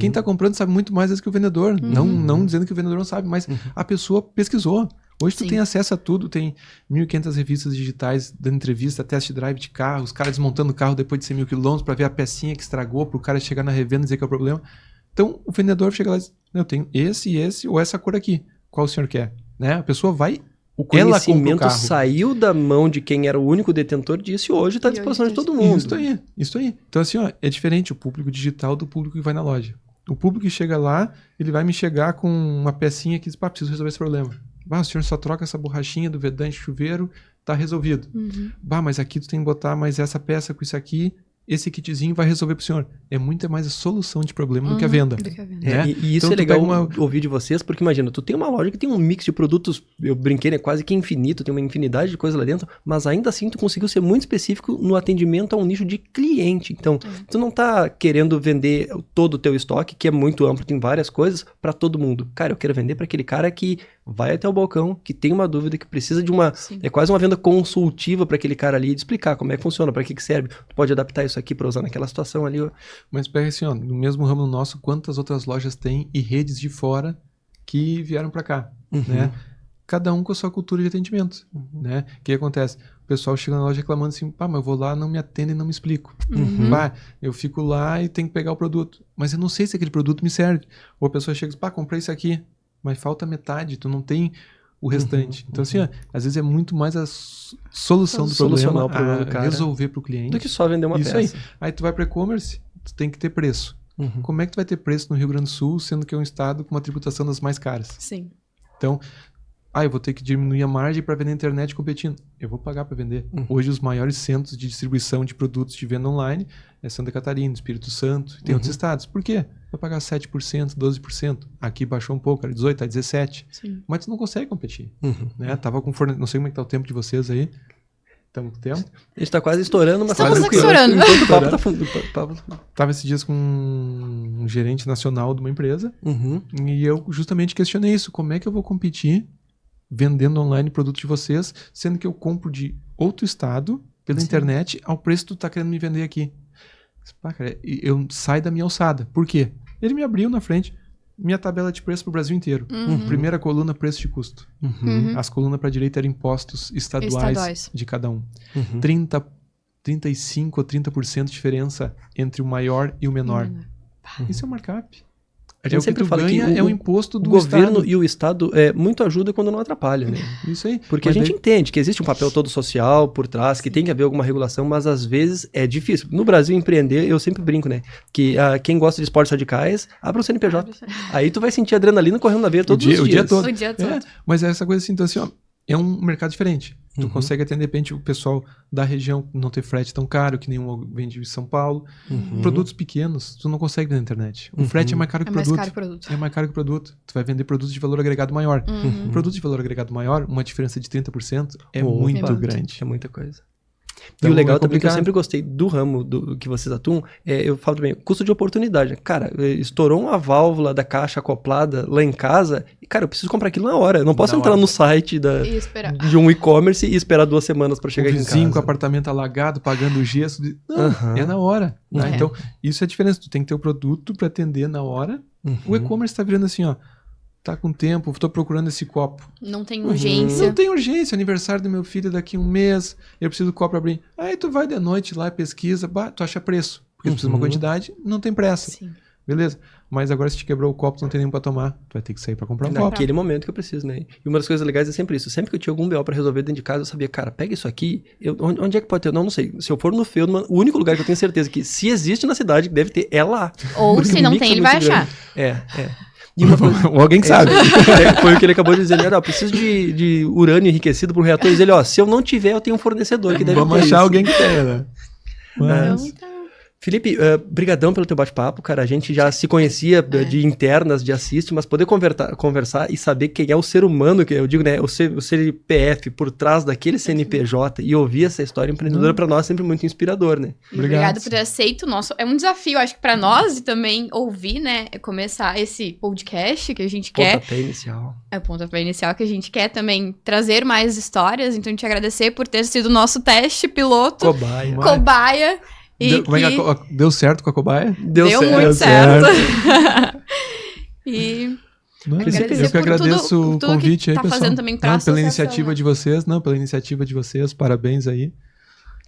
Quem tá comprando sabe muito mais que o vendedor. Não dizendo que o vendedor não sabe, mas a pessoa pesquisou. Hoje tu tem acesso a tudo, tem 1.500 revistas digitais dando entrevista, test drive de carro, os caras desmontando o carro depois de 100 mil quilômetros para ver a pecinha que estragou, pro cara chegar na revenda e dizer que é o problema. Então o vendedor chega lá e diz, eu tenho esse ou essa cor aqui. Qual o senhor quer? Né? A pessoa vai... O conhecimento saiu da mão de quem era o único detentor disso e hoje está à disposição de todo mundo. Isso aí. Então assim, é diferente o público digital do público que vai na loja. O público que chega lá, ele vai me chegar com uma pecinha que diz, preciso resolver esse problema. O senhor só troca essa borrachinha do vedante chuveiro, tá resolvido. Mas aqui tu tem que botar mais essa peça com isso aqui, esse kitzinho vai resolver pro senhor. É muito mais a solução de problema do que a venda. Né? E isso então, é legal ouvir de vocês, porque imagina, tu tem uma loja que tem um mix de produtos, eu brinquei, né, quase que infinito, tem uma infinidade de coisas lá dentro, mas ainda assim tu conseguiu ser muito específico no atendimento a um nicho de cliente. Então, tu não tá querendo vender todo o teu estoque, que é muito amplo, tem várias coisas, para todo mundo. Cara, eu quero vender para aquele cara que vai até o balcão, que tem uma dúvida, que precisa de uma... É quase uma venda consultiva para aquele cara ali, de explicar como é que funciona, para que serve. Tu pode adaptar isso aqui para usar naquela situação ali. Mas pega assim, ó, no mesmo ramo nosso, quantas outras lojas tem e redes de fora que vieram para cá, né? Cada um com a sua cultura de atendimento, né? O que acontece? O pessoal chega na loja reclamando assim, mas eu vou lá, não me atendem, não me explico. Eu fico lá e tenho que pegar o produto, mas eu não sei se aquele produto me serve. Ou a pessoa chega e diz, comprei isso aqui, mas falta metade, tu não tem o restante. Então assim, ó, às vezes é muito mais a solução do problema do cara, resolver para o cliente do que só vender uma peça. Aí tu vai para e-commerce, tu tem que ter preço. Como é que tu vai ter preço no Rio Grande do Sul, sendo que é um estado com uma tributação das mais caras? Sim. Então, eu vou ter que diminuir a margem para vender na internet competindo. Eu vou pagar para vender. Hoje os maiores centros de distribuição de produtos de venda online é Santa Catarina, Espírito Santo, e tem outros estados. Por quê? Vai pagar 7%, 12%. Aqui baixou um pouco, era 18%, tá 17%. Sim. Mas tu não consegue competir. Né? Tava com não sei como é que tá o tempo de vocês aí. Estamos com tempo? A gente tá quase estourando, mas estamos tá estourando. Enquanto o papo tá... Tava esses dias com um gerente nacional de uma empresa e eu justamente questionei isso. Como é que eu vou competir vendendo online produtos de vocês, sendo que eu compro de outro estado pela internet ao preço que tu tá querendo me vender aqui? Cara, eu saio da minha alçada. Por quê? Ele me abriu na frente minha tabela de preço para o Brasil inteiro. Primeira coluna, preço de custo. As colunas para a direita eram impostos estaduais de cada um. 35% ou 30% de diferença entre o maior e o menor. Isso é um markup. A gente sempre fala que é o imposto do governo Estado. E o Estado muito ajuda quando não atrapalha, né? Isso aí. Porque a gente entende que existe um papel todo social por trás, que tem que haver alguma regulação, mas às vezes é difícil. No Brasil, empreender, eu sempre brinco, né? Que quem gosta de esportes radicais, abre um CNPJ. Aí tu vai sentir adrenalina correndo na veia todos os dias. O dia todo. O dia todo. Mas é essa coisa assim, então assim, ó, é um mercado diferente. Tu consegue atender, de repente, o pessoal da região, não ter frete tão caro, que nenhum vende em São Paulo. Produtos pequenos, tu não consegue vender na internet. O frete é mais caro que o produto. É mais caro que o produto. Tu vai vender produtos de valor agregado maior. Produto de valor agregado maior, uma diferença de 30% é muito grande. É muita coisa. E o legal é também que eu complicado. sempre gostei do ramo do que vocês atuam, eu falo também, custo de oportunidade. Cara, estourou uma válvula da caixa acoplada lá em casa, e cara, eu preciso comprar aquilo na hora. Eu não posso Na entrar hora. no site E esperar. de um e-commerce e esperar 2 semanas para O chegar aqui em vizinho com o casa. apartamento alagado, pagando o gesso. Não, Aham. é na hora. Tá? É. Então, isso é a diferença. Tu tem que ter o produto para atender na hora. Uhum. O e-commerce tá virando assim, ó. Tá com tempo, tô procurando esse copo. Não tem Uhum. urgência. Não tem urgência, aniversário do meu filho daqui 1 mês, eu preciso do copo pra abrir. Aí tu vai de noite lá, pesquisa, tu acha preço. Porque tu precisa de uma quantidade, não tem pressa. Sim. Beleza. Mas agora se te quebrou o copo, tu não tem nem pra tomar. Tu vai ter que sair pra comprar um copo. Naquele momento que eu preciso, né? E uma das coisas legais é sempre isso. Sempre que eu tinha algum BO pra resolver dentro de casa, eu sabia, cara, pega isso aqui. Onde é que pode ter? Não sei. Se eu for no Feldman, o único lugar que eu tenho certeza que se existe na cidade, que deve ter, é lá. Ou Porque se o não mix tem, é ele muito vai achar. grande. É. E uma coisa, Ou alguém que sabe. foi o que ele acabou de dizer, né? Eu preciso de urânio enriquecido para um reator. Ele, se eu não tiver, eu tenho um fornecedor que deve Vamos ter achar isso. alguém que tenha, né? Mas, Então, tá. Felipe, brigadão pelo teu bate-papo, cara. A gente já se conhecia de internas, de assiste, mas poder conversar e saber quem é o ser humano, que eu digo, né? O CNPF por trás daquele CNPJ e ouvir essa história empreendedora pra nós é sempre muito inspirador, né? Obrigado por ter aceito o nosso. É um desafio, acho que pra nós e também ouvir, né? Começar esse podcast que a gente quer. Pontapé inicial. É o pontapé inicial que a gente quer também trazer mais histórias. Então, te agradecer por ter sido o nosso teste piloto, Cobaia. cobaia. E como é que deu certo com a cobaia? Deu certo. muito certo. E Não, agradecer eu que por agradeço tudo o convite que aí, tá pessoal. fazendo também pra Pela associação, iniciativa né? de vocês, pela iniciativa de vocês, parabéns aí.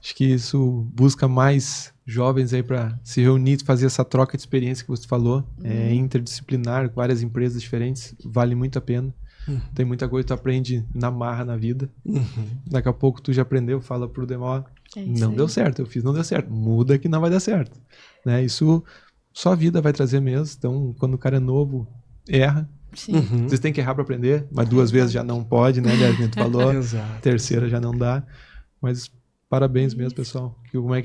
Acho que isso busca mais jovens aí para se reunir, fazer essa troca de experiência que você falou, interdisciplinar, com várias empresas diferentes, vale muito a pena. Tem muita coisa que tu aprende na marra na vida. Daqui a pouco tu já aprendeu, fala pro demais, não deu certo, eu fiz, não deu certo. Muda que não vai dar certo. Né? Isso só a vida vai trazer mesmo. Então, quando o cara é novo, erra. Sim. Vocês têm que errar para aprender, mas 2 vezes já não pode, né? Que tu falou. Exato. Terceira já não dá. Mas parabéns mesmo, pessoal. Como é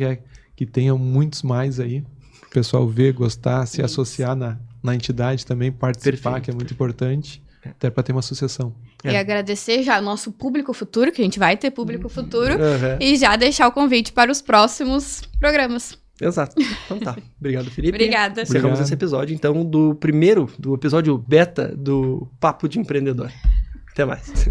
que tenham muitos mais aí. O pessoal ver, gostar, se associar na entidade também, participar, Perfeito. que é muito importante. Até para ter uma associação. E agradecer já o nosso público futuro, que a gente vai ter público futuro, Uhum. e já deixar o convite para os próximos programas. Exato. Então tá. Obrigado, Felipe. Obrigada. Encerramos Obrigado. esse episódio, então, do episódio beta do Papo de Empreendedor. Até mais.